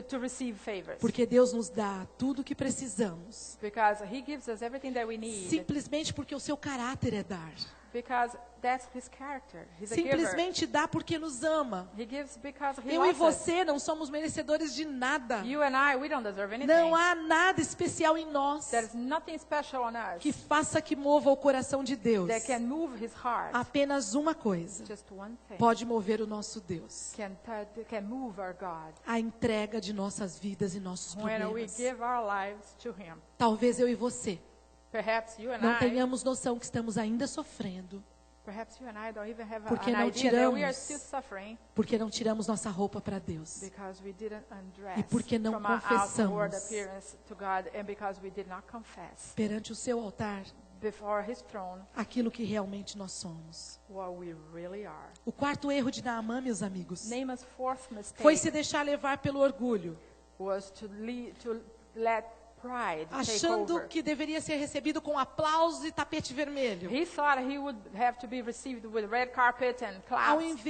to receive favors. Porque Deus nos dá tudo o que precisamos. Because He gives us everything that we need. Simplesmente porque o seu caráter é dar. Because that's His character. He's a giver. Simplesmente dá porque nos ama. He gives because He Eu e loves us. você não somos merecedores de nada. You and I, we don't deserve anything. Não há nada especial em nós There's nothing special on us que faça que mova o coração de Deus. that can move His heart. Apenas uma coisa Just one thing pode mover o nosso Deus: can move our God. a entrega de nossas vidas e nossos When we problemas. give our lives to Him. Talvez eu e você Perhaps you and não I, tenhamos noção que estamos ainda sofrendo, perhaps you and I don't even have Porque an não idea that we are tiramos still suffering porque não tiramos nossa roupa para Deus. because we didn't undress E porque não from our confessamos. outward appearance to God and because we did not confess Perante o seu altar, before His throne aquilo que realmente nós somos. what we really are. O quarto erro de Naamã, meus amigos, Naaman's fourth mistake foi se deixar levar pelo orgulho, was to let pride take achando over. que deveria ser recebido com aplausos e tapete vermelho. He thought he would have to be received with red carpet and Ao claps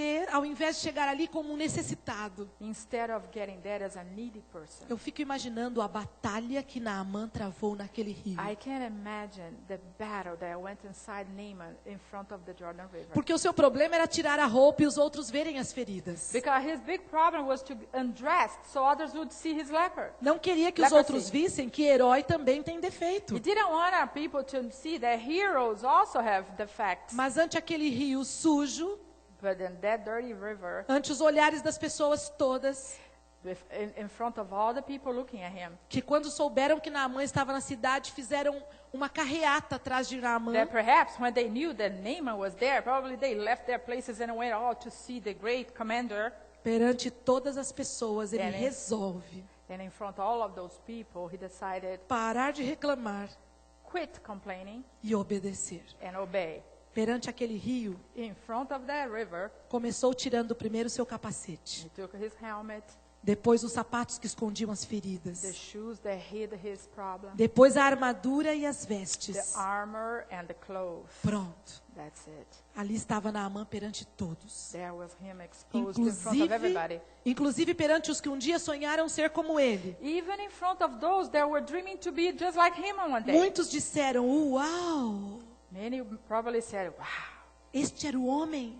invés de chegar ali como um necessitado. instead of getting there as a needy person. Eu fico imaginando a batalha que Naamã travou naquele rio. I can imagine the battle that went inside Naaman in front of the Jordan River. Porque o seu problema era tirar a roupa e os outros verem as feridas. Because his big problem was to undress so others would see his leper. Não queria que os Leprosy. outros vissem que herói também tem defeito. He didn't want our people to see that heroes also have defects. Mas ante aquele rio sujo, But in that dirty river, ante os olhares das pessoas todas, in front of all the people looking at him, que quando souberam que Naamã estava na cidade, fizeram uma carreata atrás de Naamã. that perhaps when they knew that Naaman was there, probably they left their places and went all to see the great commander. Perante todas as pessoas, ele É, né? resolve And in front of all of those people, he decided, parar de reclamar quit complaining e obedecer. and obey. Perante aquele rio, In front of that river, começou tirando primeiro seu capacete, he took his helmet, depois os sapatos que escondiam as the feridas, shoes that hid his problem, depois a armadura e as the vestes. armor and the clothes. Pronto. That's it. Ali estava Naamã perante todos. There was him exposed in front of everybody. Inclusive perante os que um dia sonharam ser como ele. Even in front of those that were dreaming to be just like him on one day. Muitos disseram, uau, Many probably said, wow, este era o homem.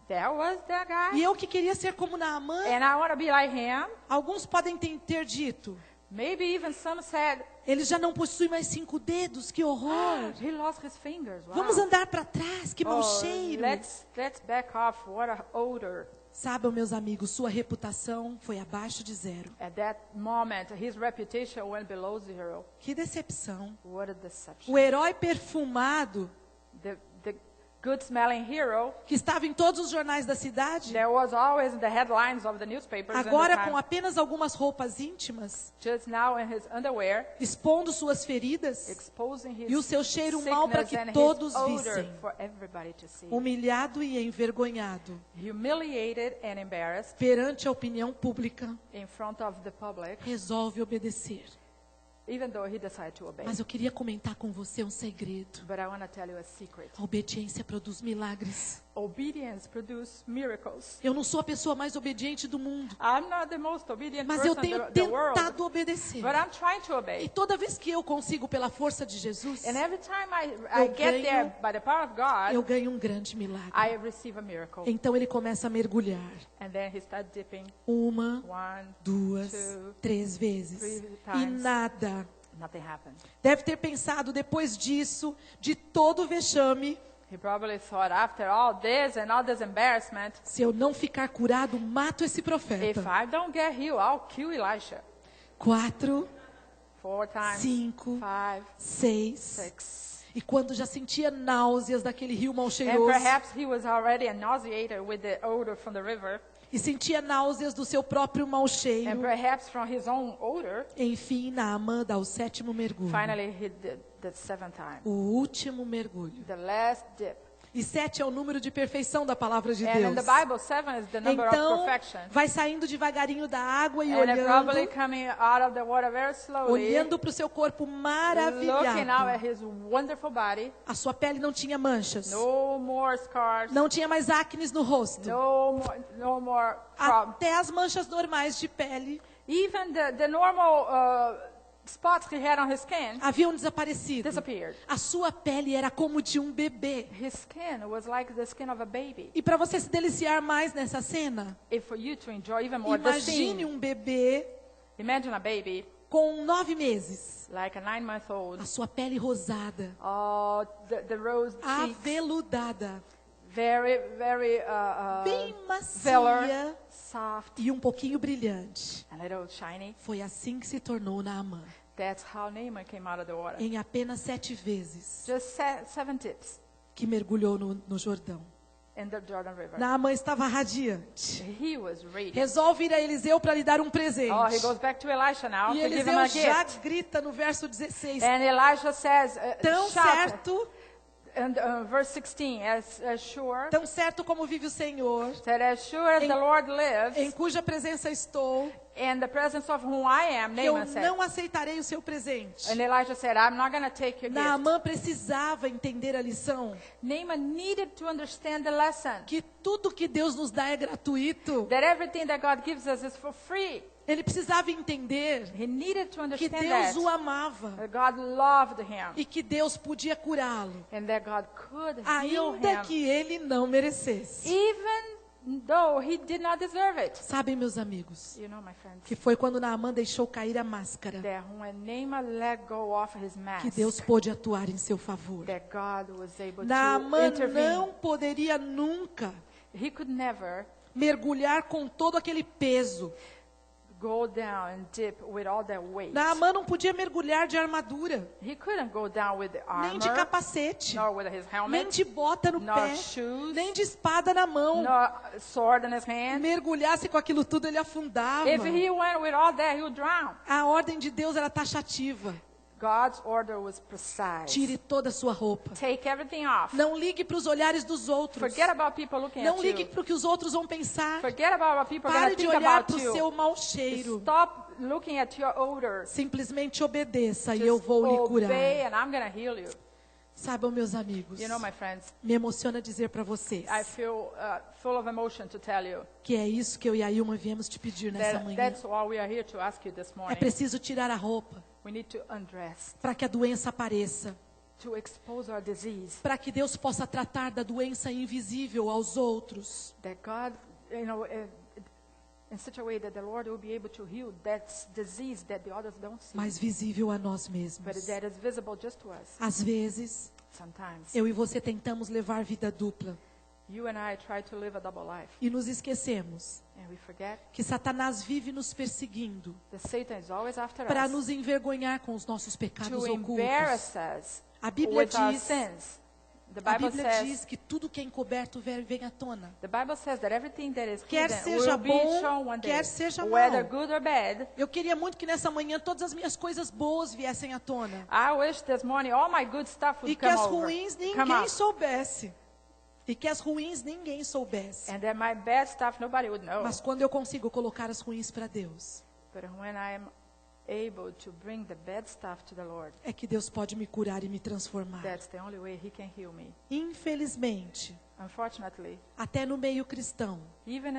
that was that E guy. eu que queria ser como Naamã. And I want to be like him. Alguns podem ter dito, Maybe even some said, ele já não possui mais 5 dedos, que horror. he lost his fingers. Wow. Vamos andar para trás, que mau Oh, cheiro. let's back off. What a odor. Saibam, meus amigos, sua reputação foi abaixo de zero. At that moment, his reputation went below zero. Que decepção. What a deception. O herói perfumado, The good-smelling hero que estava em todos os jornais da cidade, that was always in the headlines of the newspapers in the agora time, com apenas algumas roupas íntimas, just now in his underwear, expondo suas feridas, exposing his e o seu cheiro mau para sickness que and todos his odor vissem. for everybody to see. Humilhado e envergonhado Humiliated and embarrassed perante a opinião pública, in front of the public, resolve obedecer. even though he decided to obey. Mas eu queria comentar com você um segredo. But I want to tell you a secret. A obediência produz milagres. Obedience produces miracles. Eu não sou a pessoa mais obediente do mundo, I'm not the most obedient mas eu person tenho in the world, tentado obedecer. but I'm trying to E obey. toda vez que eu consigo, pela força de Jesus, And every time I Eu get there ganho- by the power of God, eu ganho um grande milagre. I receive a miracle. Então ele começa a mergulhar. And then he starts dipping 1, 1, 2, 2, 3 vezes. 3 E times. nada. nothing happened. Deve ter pensado, depois disso, de todo o vexame, He probably thought, after all this and all this embarrassment, se eu não ficar curado, mato esse if profeta. I don't get healed, I'll kill Elisha. 4, 4 times, 5, 5, 6. 6. E quando já sentia náuseas daquele rio mal And cheiroso, perhaps he was already nauseated with the odor from the river. e sentia náuseas do seu próprio mau And cheiro, perhaps from his own odor, enfim, Naamã dá o 7º mergulho. finally he did the 7th time. O último mergulho. The last dip. E 7 é o número de perfeição da palavra de And in the Deus. Bible, 7 is the number of Então, perfection. vai saindo devagarinho da água e And it probably olhando, coming out of the water very slowly, olhando para o seu corpo looking out maravilhado. at his wonderful body. A sua pele não tinha manchas. No more scars. Não tinha mais acnes no rosto. No more problems. Até as manchas normais de pele Even the normal spots he had on his skin haviam desaparecido. disappeared. A sua pele era como de um bebê. His skin was like the skin of a baby. E para você se deliciar mais nessa cena, If for you to enjoy even more the imagine scene, um bebê imagine a baby com 9 meses. like a 9-month-old. A sua pele rosada, Oh, the rose cheeks, aveludada, very bem velour, macia soft, e um pouquinho brilhante. a little shiny. Foi assim que se tornou Naamã. That's how Naaman came out of the water. Em apenas 7 vezes Just 7 tips que mergulhou no Jordão. in the Jordan River. Naamã estava radiante. He was radiant. Resolve ir a Eliseu para lhe dar um presente. Oh, he goes back to Elisha now E to give him a Eliseu já gift. grita no verso 16. And Elisha says, Tão shout, certo, and verse 16, as sure, tão certo como vive o Senhor, said, as sure as the Lord em lives, cuja presença estou, in the presence of whom I am, que eu Naaman said. não aceitarei o seu presente. And Elisha said, I'm not going to take your gift. Naamã precisava entender a lição, Naaman needed to understand the lesson, que tudo que Deus nos dá é gratuito. that everything that God gives us is for free. Ele precisava entender He needed to que understand Deus o that amava God loved him, e que Deus podia curá-lo, and that God could heal ainda him, que ele não merecesse. even though he did not deserve it. Sabem, meus amigos, You know, my friends, que foi quando Naamã deixou cair a máscara that when Naaman let go of his mask, que Deus pôde atuar em seu favor. that God was able to Naamã intervene. não poderia nunca He could never mergulhar com todo aquele peso. go down and dip with all that weight. Naamã não podia mergulhar de armadura, He couldn't go down with the nem de armor, capacete, nor with his nem helmet, de bota no nor pé, shoes, nem de espada na mão. nor sword in his hand. Mergulhasse com aquilo tudo, ele afundava. If he went with all that, he would drown. A ordem de Deus era taxativa. God's order was precise. Tire toda a sua roupa. Take everything off. Não ligue para os olhares dos outros. Forget about people looking Não at ligue you. para o que os outros vão pensar. Forget about what people are Pare going to de think olhar about para o you. seu mau cheiro. Stop looking at your odor. Simplesmente obedeça e Just eu vou lhe obey curar. and I'm going to heal you. Saibam, meus amigos, You know, my friends, me emociona dizer para vocês I feel full of emotion to tell you que é isso que eu e a Ilma viemos te pedir nessa that manhã. that's why we are here to ask you this É morning. preciso tirar a roupa We need to undress, para que a doença apareça, to expose our disease, para que Deus possa tratar da doença invisível aos outros. that God, in such a way that the Lord will be able to heal that disease that the others don't see, Mas visível a nós but mesmos. that is visible just to us. Às vezes, Sometimes eu e você tentamos levar vida dupla you and I try to live a double life, e nos esquecemos and we forget que Satanás vive nos perseguindo that Satan is always after para us nos envergonhar com os nossos pecados to ocultos. embarrass us A Bíblia with our diz, sins. The a Bible Bíblia says diz que tudo que é encoberto vem à tona. The Bible says that everything that is Quer hidden seja will be bom, shown one day, quer seja whether mal. good or bad. Eu queria muito que nessa manhã todas as minhas coisas boas viessem à tona. I wish this morning all my good stuff would E que come as over, ruins come ninguém out, soubesse. E que as ruins ninguém soubesse. and that my bad stuff nobody would know. Mas quando eu consigo colocar as ruins para Deus, But when I am able to bring the bad stuff to the Lord, é que Deus pode me curar e me transformar. that's the only way He can heal me. Infelizmente, Unfortunately, até no meio cristão, even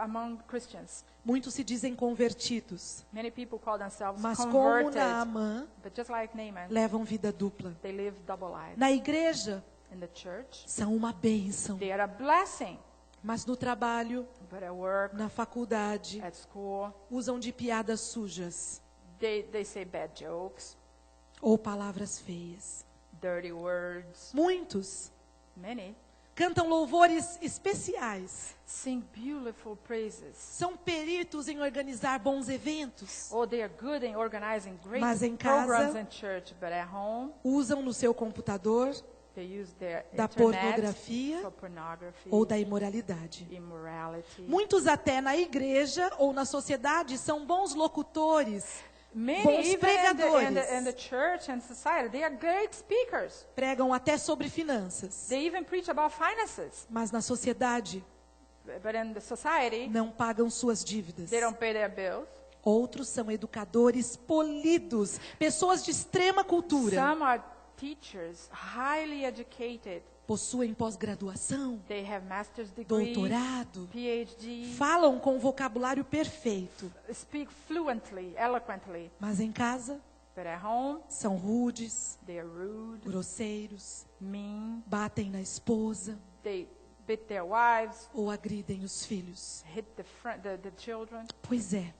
among Christians, muitos se dizem convertidos, many people call themselves mas como converted, Naamã, but just like Naaman, levam vida dupla. they live double lives. Na igreja, In the church, são uma bênção, they are a blessing, mas no trabalho, but at work, na faculdade, at school, usam de piadas sujas they say bad jokes, ou palavras feias. dirty words. Muitos Many cantam louvores especiais, sing beautiful praises. são peritos em organizar bons eventos, Oh, they are good in organizing great Mas em programs casa- in church, but at home usam no seu computador they use their da internet pornografia for pornography, ou da imoralidade. immorality. Muitos até na igreja ou na sociedade são bons locutores, Many, bons even pregadores. in the church and society, they are great speakers. Pregam até sobre finanças. They even preach about finances. Mas na sociedade, But in the society, não pagam suas dívidas. they don't pay their bills. Outros são educadores polidos, pessoas de extrema cultura. Some are teachers, highly educated. Possuem pós-graduação, They have master's degree, doutorado, PhD, falam com o vocabulário perfeito. speak fluently, eloquently. Mas em casa, But at home, são rudes, they are rude, grosseiros, mean. batem na esposa They beat their wives, ou agridem os filhos. hit the children. Pois é,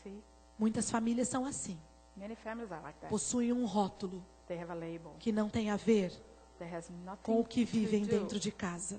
See, muitas famílias são assim. many families are like that. Possuem um rótulo They have a label que não tem a ver that has com o nothing que vivem to dentro do de casa.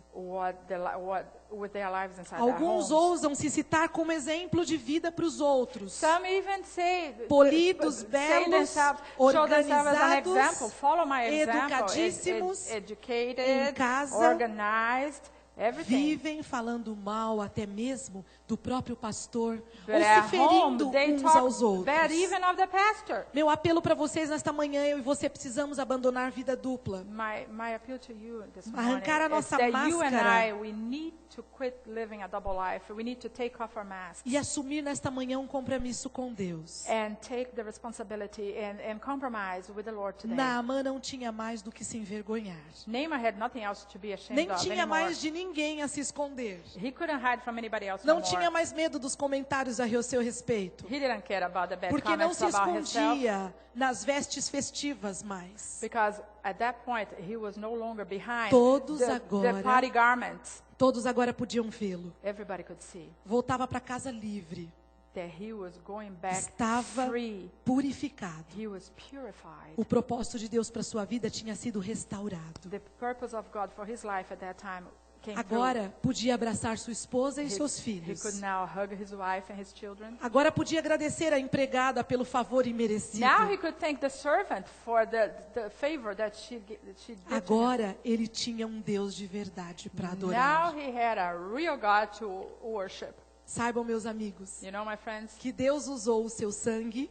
with their lives inside their Alguns homes. ousam se citar como exemplo de vida para os outros. Some even say, Polidos, say belos, themselves, show themselves as an organizados, example. Follow my example. educadíssimos, Educated, em casa, organized, everything. Vivem falando mal até mesmo do próprio pastor But ou at se home, ferindo they uns talk aos outros. bad even of the pastor. Meu apelo para vocês nesta manhã, eu e você precisamos abandonar vida dupla. My appeal to you this morning Arrancar a is nossa that you and máscara. I, we need to quit living a double life. We need to take off our masks E assumir nesta manhã um compromisso com Deus. and take the responsibility and compromise with the Lord today. Naamã não tinha mais do que se envergonhar. Naaman had nothing else to be ashamed Nem of tinha anymore. mais de ninguém a se esconder. He couldn't hide from anybody else Não no tinha more. mais medo dos comentários a seu respeito. He didn't care about the bad Porque não comments se about himself. escondia nas vestes festivas mais. Because at that point, he was no longer behind Todos the agora- party garments. Todos agora podiam vê-lo. Everybody could see Voltava para casa livre. that he was going back Estava free. purificado. He was purified. O propósito de Deus para sua vida tinha sido restaurado. The purpose of God for his life at that time came Agora podia abraçar sua esposa e through. seus He filhos. could now hug his wife and his children. Agora podia agradecer a empregada pelo favor imerecido. Now he could thank the servant for the favor that she did to him. Agora ele tinha um Deus de verdade para Now adorar. he had a real God to worship. Saibam, meus amigos, You know, my friends, que Deus usou o seu sangue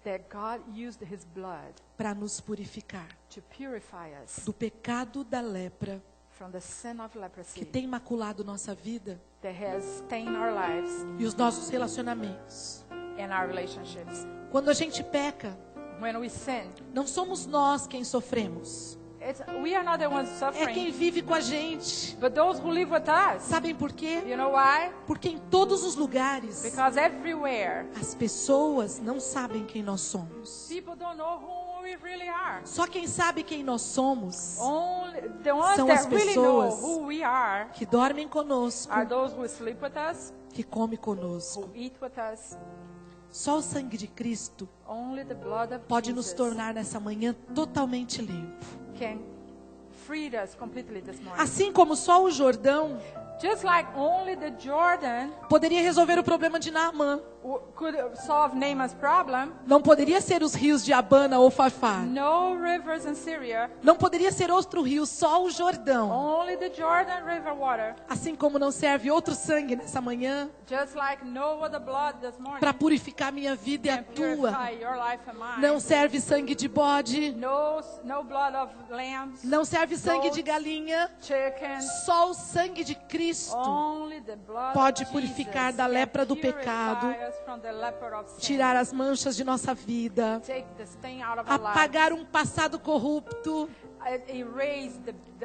that God used his blood para nos purificar to purify us do pecado da lepra from the sin of que leprosy tem maculado nossa vida that has stained our lives e os nossos relacionamentos. and our relationships. Quando a gente peca, When we sin, não somos nós quem sofremos. we are not the ones É quem suffering, vive com a gente. but those who live with us. Sabem por quê? You know why? Porque em todos os lugares Because everywhere, as pessoas não sabem quem nós somos. people don't know who we really are. Só quem sabe quem nós somos, Only the ones São as that really know pessoas who we are que dormem conosco, are those who sleep with us, que comem conosco. who eat with us. Só o sangue de Cristo Only the blood of pode nos Jesus tornar nessa manhã totalmente limpo. can free us completely this morning. Assim como só o Jordão Just like only the Jordan poderia resolver o problema de Naamã, could solve Naaman's problem, não poderia ser os rios de Abana ou Farfar. no rivers in Syria, Não poderia ser outro rio, só o Jordão. only the Jordan River water. Assim como não serve outro sangue nessa manhã Just like no other blood this morning para purificar minha vida e a can tua. purify your life and mine. Não serve sangue de bode, No blood of lambs, não serve sangue de galinha. chicken. Só o sangue de Cristo Only the blood pode of purificar Jesus da can lepra do purify pecado, us from the leper of sin. tirar as manchas de nossa vida, Take the stain out of our lives. apagar um passado corrupto Erase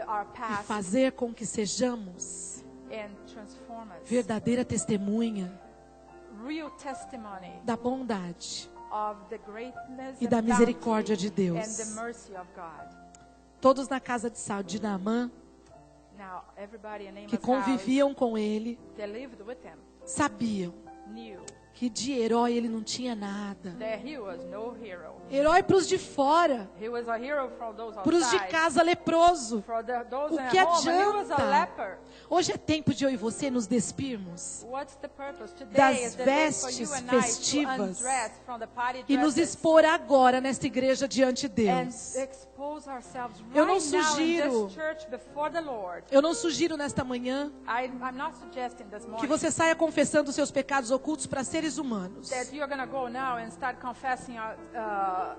our e past fazer com que sejamos and transform us. verdadeira testemunha Real testimony da bondade of the greatness e da and misericórdia de bounty Deus. and the mercy of God. Todos na casa de Naamã, Now, everybody in que Naaman's house conviviam com ele, that lived with him sabiam knew que de herói ele não tinha nada. that he was no hero. Herói para os de fora, He was a hero for those para os de outside. casa leproso. For those O in que home, and he was a adianta? leper. Hoje é tempo de eu e você nos despirmos What's the purpose? Today das is the day for you vestes and I to festivas undress from the party e nos dresses expor agora nesta igreja diante de and Deus. expose ourselves Eu não right now in sugiro- this church before the Lord. Eu não sugiro nesta manhã I'm not suggesting this que morning você saia confessando seus pecados ocultos para ser seres humanos. that you're going to go now and start confessing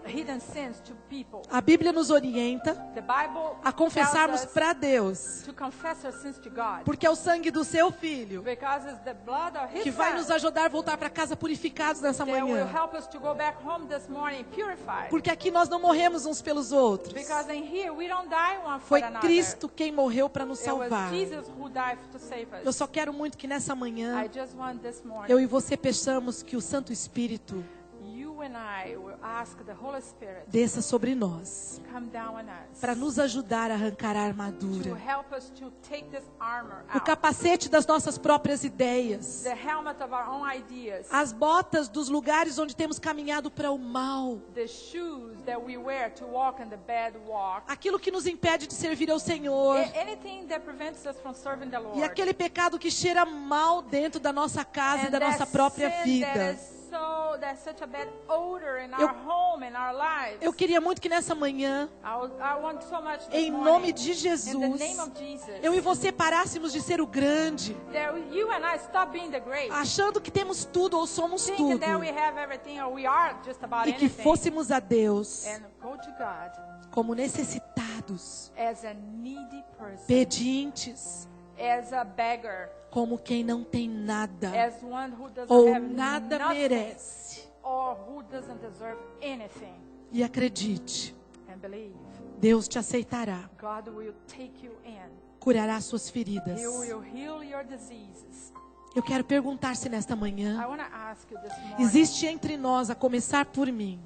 hidden sins to people. A Bíblia nos orienta The Bible a confessarmos tells us para Deus, to confess our sins to God. porque é o sangue do seu Filho Because it's the blood of que His vai Son nos ajudar a voltar para casa purificados nessa that will manhã. help us to go back home this morning purified. Porque aqui nós não morremos uns pelos outros. Because in here we don't die one for Foi another. Cristo quem morreu para nos It was salvar. Jesus who died to save Eu us. só quero muito que nessa manhã I just want this morning eu e você peçamos que o Santo Espírito you and I will ask the Holy Spirit desça sobre nós come down on us para nos ajudar a arrancar a to armadura, help us to take this armor o out. capacete das nossas próprias ideias, The helmet of our own ideas. as botas dos lugares onde temos caminhado para o mal, The shoes that we wear to walk in the bad walk. aquilo que nos impede de servir ao Senhor, Anything that prevents us from serving the Lord. e aquele pecado que cheira mal dentro da nossa casa e And da nossa that própria sin vida. that is there's such a bad odor in our home, in our lives. Eu queria muito que nessa manhã, I want so much this em morning, nome de in the Jesus, name of Jesus, eu e você parássemos de ser o grande, that you and I stop being the great, achando que temos tudo ou somos thinking tudo, that we have everything or we are just about e que anything, fôssemos a Deus and go to God como necessitados, as a needy person, pedintes, as a beggar, como quem não tem nada as one who doesn't ou have nada nothing, merece. or who doesn't deserve anything. E acredite, And believe, Deus te aceitará, God will take you in. curará suas feridas. He will heal your diseases. Eu quero perguntar se nesta I manhã want to ask you this morning, existe entre nós, a começar por mim,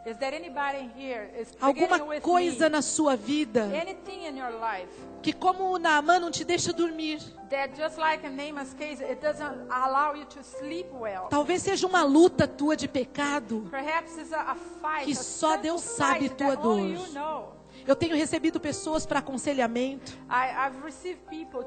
is there anybody here is alguma beginning with coisa me, na sua vida anything in your life que, como o Naamã, não te deixa dormir? that just like in Naaman's case, it doesn't allow you to sleep well. Talvez seja uma luta tua de pecado. Perhaps it's a fight, Que a só sinful Deus sabe fight tua that only dor. you know. Eu tenho recebido pessoas para aconselhamento. I've received people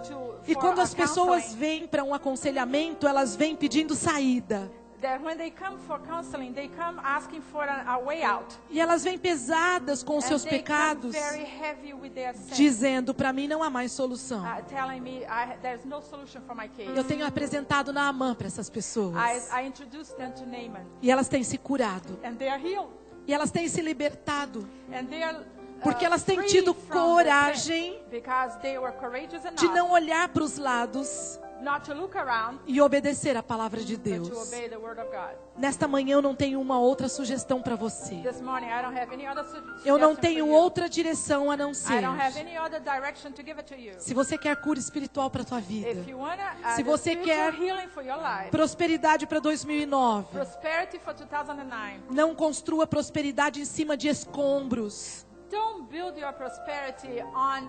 E for quando a as pessoas counseling, vêm para um aconselhamento, elas vêm pedindo saída. that when they come for counseling, they come asking for a way out. E elas vêm pesadas com os And seus they pecados, come very heavy with their sin, dizendo, para mim não há mais solução. telling me there's no solution for my case. Eu tenho apresentado Naamã para essas pessoas. I introduced them to Naaman, E elas têm se curado. and they are healed. E elas têm se libertado. And they are, Porque elas têm free tido from the coragem sin, because they were courageous de enough não olhar para os lados not to look around, e obedecer a palavra de but Deus. to obey the word of God. Nesta manhã eu não tenho uma outra sugestão para você. This morning, I don't have any other suggestion Eu não for tenho you. outra direção a não I ser. don't have any other direction to give it to you. Se você quer cura espiritual para a tua vida, If you want Se você quer healing for your life, prosperidade para 2009, prosperity for 2009, não construa prosperidade em cima de escombros. don't build your prosperity on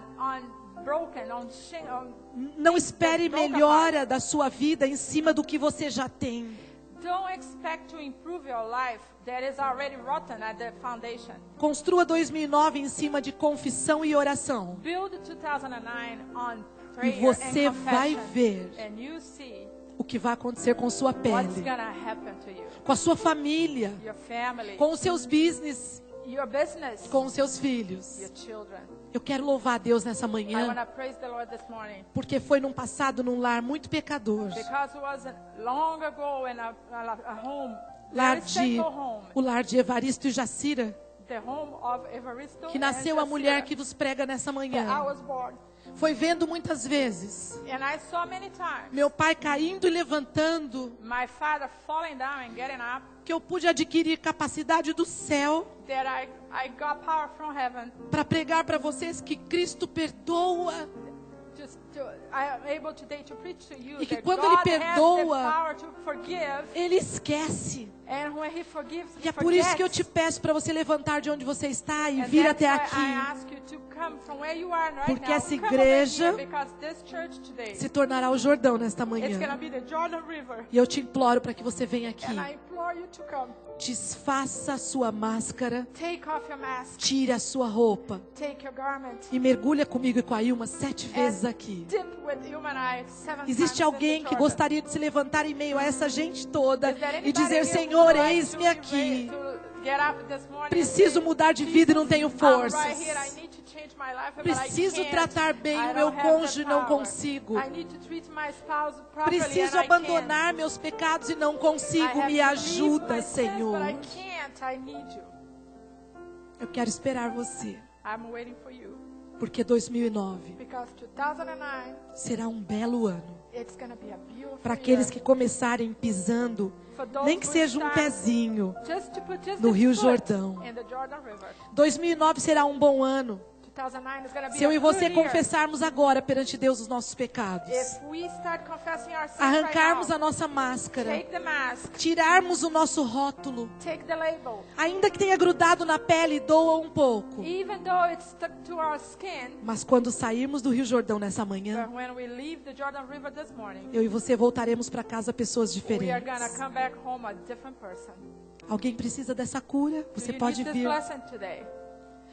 broken, on Não espere melhora da sua vida em cima do que você já tem. don't expect to improve your life that is already rotten at the foundation. Construa 2009 em cima de confissão e oração. Build 2009 on E prayer você and vai confession, ver and you see o que vai acontecer com sua what's pele, gonna happen to you, com a sua família, your family, com os seus business, your business, com os seus filhos. your children. Eu quero louvar a Deus nessa I want manhã, to praise the Lord this morning porque foi num passado, num lar muito pecador. because it wasn't long ago in a home, Lar very de, simple home, o lar de Evaristo e Jacira, the home of Evaristo que and nasceu a mulher Jacira, que vos prega nessa that I manhã. was born. Foi vendo muitas vezes And I saw many times meu pai caindo e levantando, my father falling down and getting up, que eu pude adquirir capacidade do céu that I got power from heaven. para pregar para vocês que Cristo perdoa. I am able today to preach to you E que that quando God Ele has the perdoa, power to forgive, Ele esquece. and when He forgives, E He é por isso que eu forgets. te peço para você levantar de onde você está e And vir that's até why aqui. I ask you to come from where you are right Porque now. essa Come over igreja here, because this church today, Se tornará o Jordão nesta it's going to manhã. be the Jordan River. E eu te imploro para que você venha aqui. And I implore you to come. Desfaça a sua máscara, Take off your mask. tire a sua roupa Take your garment. e mergulha comigo e com a Ilma 7 vezes aqui. Dip with you and I 7 Existe times alguém in the que Jordan. gostaria de se levantar em meio a essa gente toda Is there e anybody dizer: here who Senhor, would like eis-me to aqui. to get up this morning Preciso and say, mudar de vida e não tenho I'm forças. right here. I need to change my life, but I Preciso can't. tratar bem I o meu don't have the cônjuge e não power. consigo. I need to treat my spouse properly Preciso and I abandonar meus pecados e não can't. I consigo. have Me to leave ajuda, my sins, Senhor. but I can't. I need you. Eu quero esperar você, I'm waiting for you. porque 2009 Because 2009, será um belo ano. it's going to be a beautiful Para aqueles year. que começarem pisando, For those nem que who seja um start pezinho, just to put just no the Rio foot Jordão. in the Jordan River. 2009 será um bom ano. 2009 is going to be Se eu a e good você year. confessarmos agora perante Deus os nossos pecados, If we start confessing our sins arrancarmos right a nossa máscara, now, take the mask, tirarmos o nosso rótulo, take the label. ainda que tenha grudado na pele, doa um pouco. Even though it's stuck to our skin, Mas quando sairmos do Rio Jordão nessa manhã, but when we leave the Jordan River this morning, eu e você voltaremos para casa pessoas we are diferentes. going to come back home a different person. Alguém precisa dessa cura? Do Você you pode need this vir. lesson today?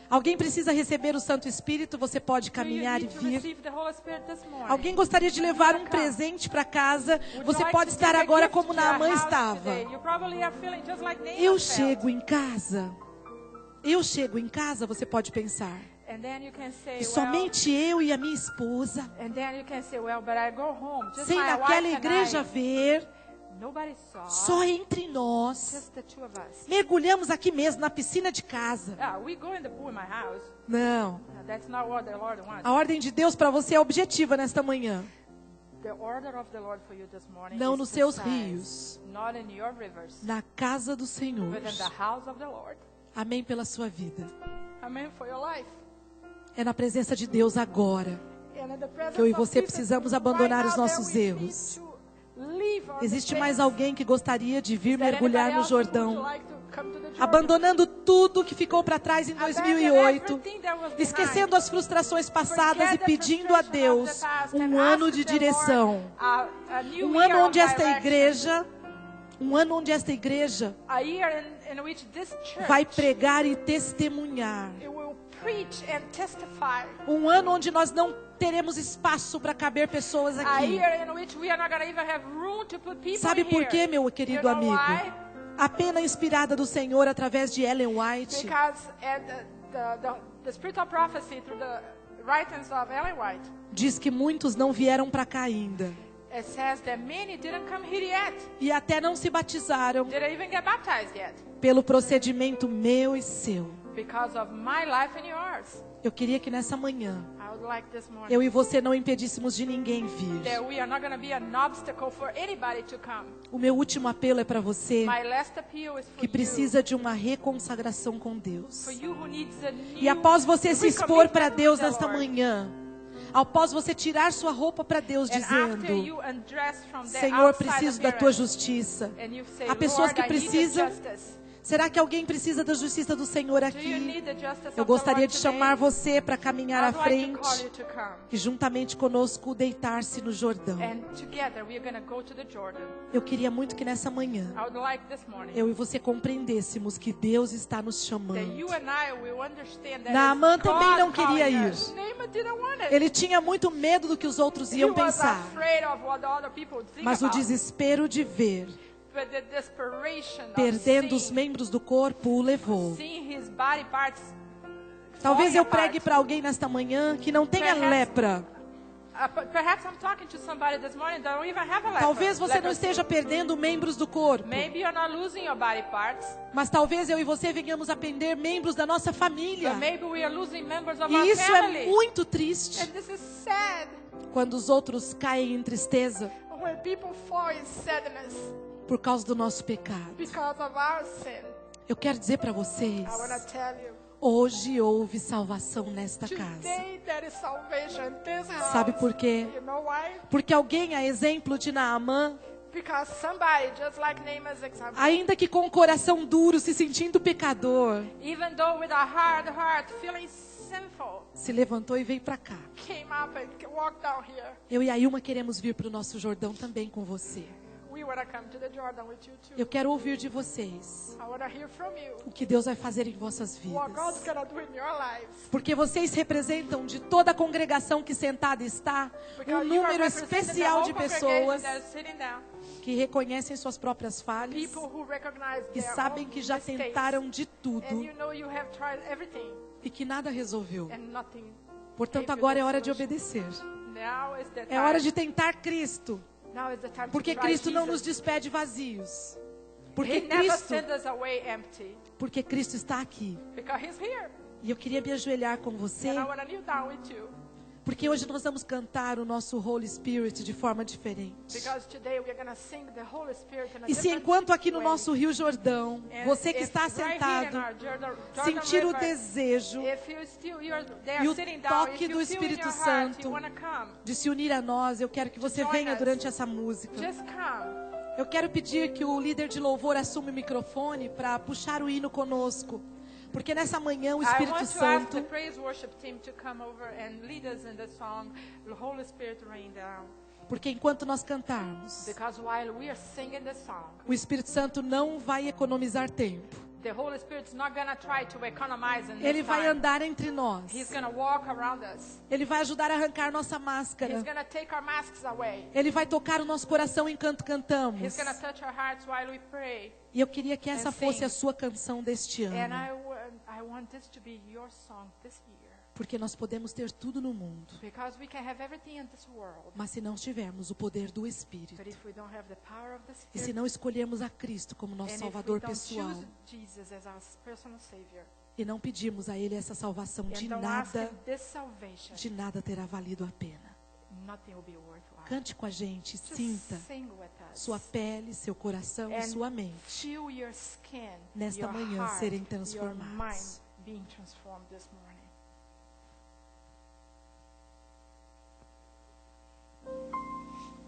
Alguém precisa receber o Santo Espírito? Você pode Do you caminhar e need to vir. receive the Holy Spirit this morning? Alguém gostaria de levar um presente para casa? Would you Você like pode to estar take a agora gift como to your Naamã house estava. today? You probably are feeling just like Naaman Eu felt. chego em casa. Eu chego em casa, você pode pensar. And then you can say, E somente eu e a minha esposa. and then you can say, well, but I go home, just Sem my naquela wife igreja and ver, I. Nobody saw. só entre nós. Just the two of us. Mergulhamos aqui mesmo, na piscina de casa. We go in the pool in my house. Não. That's not what the Lord wants. A ordem de Deus para você é objetiva nesta manhã. The order of the Lord for you this morning Não is nos to seus stand, rios, not in your rivers, na casa do Senhor. but in the house of the Lord. Amém pela sua vida. Amen for your life. É na presença de Deus agora. And in the presence Que eu e of você Jesus, precisamos right abandonar now os that nossos we need erros. to leave our Existe mistakes. mais alguém que gostaria de vir Is there mergulhar anybody no else who would Jordão, like to come to the Jordan? abandonando tudo que ficou para trás em Abandon 2008, everything that was behind. esquecendo as frustrações passadas Forget e the pedindo a frustration of Deus the past um and ano ask de the direção, Lord, a new um ano year onde of esta direction. igreja, um ano onde esta igreja A year in which this church vai pregar e testemunhar, it will preach and testify. um ano onde nós não teremos espaço para caber pessoas A aqui. year in which we are not going to even have room to put people Sabe por here. quê, meu querido You know amigo? why? A pena inspirada do Senhor através de Ellen White Because the spirit of prophecy through the writings of Ellen White, diz que muitos não vieram para cá ainda it says that many didn't come here yet. e até não se batizaram Didn't even get baptized yet. pelo procedimento meu e seu. Because of my life and yours. Eu queria que nessa manhã I would like this morning eu e você não impedíssemos de ninguém vir. that we are not going to be an obstacle for anybody to come. O meu último apelo é para você My last appeal is for que precisa de uma reconsagração com Deus. for you who needs a new E após você se expor para recommitment Deus with the nesta Lord. manhã, após você tirar sua roupa para Deus And after dizendo: you undress from the Senhor, outside preciso da tua appearance, justiça. and you say, Há pessoas Lord, que I need the precisam. justice. Será que alguém precisa da justiça do Senhor Do you aqui? need the justice Eu of gostaria the de Lord chamar today? você para caminhar I à would like to call frente you to come. e juntamente conosco deitar-se no Jordão. And together we are going to go to the Jordan. Eu queria muito que nessa manhã I would like this morning eu e você compreendêssemos que Deus está nos that chamando. you and I will understand that Naamã it's também God não queria calling ir. us. Naaman didn't want it. Ele tinha muito medo do que os outros He iam was pensar, afraid of what the other people would think mas o about. desespero de ver But the desperation perdendo of os membros do corpo o levou. seeing his body parts Talvez falling eu apart. pregue para alguém nesta manhã que não tenha Perhaps- lepra. Perhaps I'm talking to somebody this morning that don't even have a leper. Talvez você não leprosy. esteja perdendo membros do corpo, Maybe you're not losing your body parts, mas talvez eu e você venhamos a perder membros da nossa família. but maybe we are losing members of our E isso family. é muito triste. And this is sad Quando os outros caem em tristeza when people fall in sadness por causa do nosso pecado. because of our sin. Eu quero dizer para vocês, I want to tell you, hoje houve salvação nesta casa. today there is salvation in this house. Sabe por quê? You know why? Porque alguém, a exemplo de Naamã, Because somebody, just like Naaman's example, ainda que com o coração duro, se sentindo pecador, even though with a hard heart, feeling sinful, se levantou e veio para cá. came up and walked down here. Eu e a Ilma queremos vir para o nosso Jordão também com você. We want to come to the Jordan with you too. Eu quero ouvir de vocês I want to hear from you. o que Deus vai fazer em vossas What God's vidas. going to do in your lives. Porque vocês representam de toda a congregação que sentada está, um Because you are número representing the especial whole de congregation pessoas that is sitting down. que reconhecem suas próprias falhas, People who recognize que their sabem own que já mistakes. tentaram de And tudo you know you have tried everything e que nada resolveu. and nothing. Portanto, gave you agora the é hora de solution. obedecer. Now is the É hora time. de tentar Cristo. Now is the time Porque to try Cristo não nos Jesus. despede vazios. Porque He never Cristo, sent us away empty. porque Cristo está aqui. Because He's here. E eu queria me ajoelhar com você, And I want to kneel down with you. porque hoje nós vamos cantar o nosso Holy Spirit de forma diferente. Because today we're going to sing the Holy Spirit in a E se different enquanto aqui no way. nosso Rio Jordão, And você que if está right here in sentado, our Jordan sentir o River, desejo if you still you're E there o sitting down, toque if do you feel in Espírito your heart Santo you want to come, de se unir a nós, eu quero que você join venha us. durante essa música. just come. Eu quero pedir que o líder de louvor assuma o microfone para puxar o hino conosco. Porque nessa manhã o I Espírito want to ask Santo, the praise worship team to come over and lead us in the song, the Holy Spirit rain down. porque enquanto nós cantarmos, Because while we are singing the song, o Espírito Santo não vai economizar tempo. The Holy Spirit's not going to try to economize in Ele this vai time. andar entre nós. He's going to walk around us. Ele vai ajudar a arrancar nossa He's máscara. going to take our masks away. Ele vai tocar o nosso coração enquanto cantamos. He's going to touch our hearts while we pray. E eu queria que essa And fosse sing. a sua canção deste And ano. I want this to be your song this year. Porque nós podemos ter tudo no mundo. because we can have everything in this world, Mas se não tivermos o poder do Espírito, but if we don't have the power of the e se Spirit, não escolhermos a Cristo como nosso and Salvador if we don't pessoal, choose Jesus as our personal Savior, e não pedirmos a Ele essa salvação, and de don't ask nada, Him this salvation, de nada terá valido a pena. nothing will be worthwhile. Cante com a gente, Just sinta sing with us. sua pele, seu coração e And sua mente feel your skin, nesta your manhã heart, serem your transformados. mind being transformed this morning.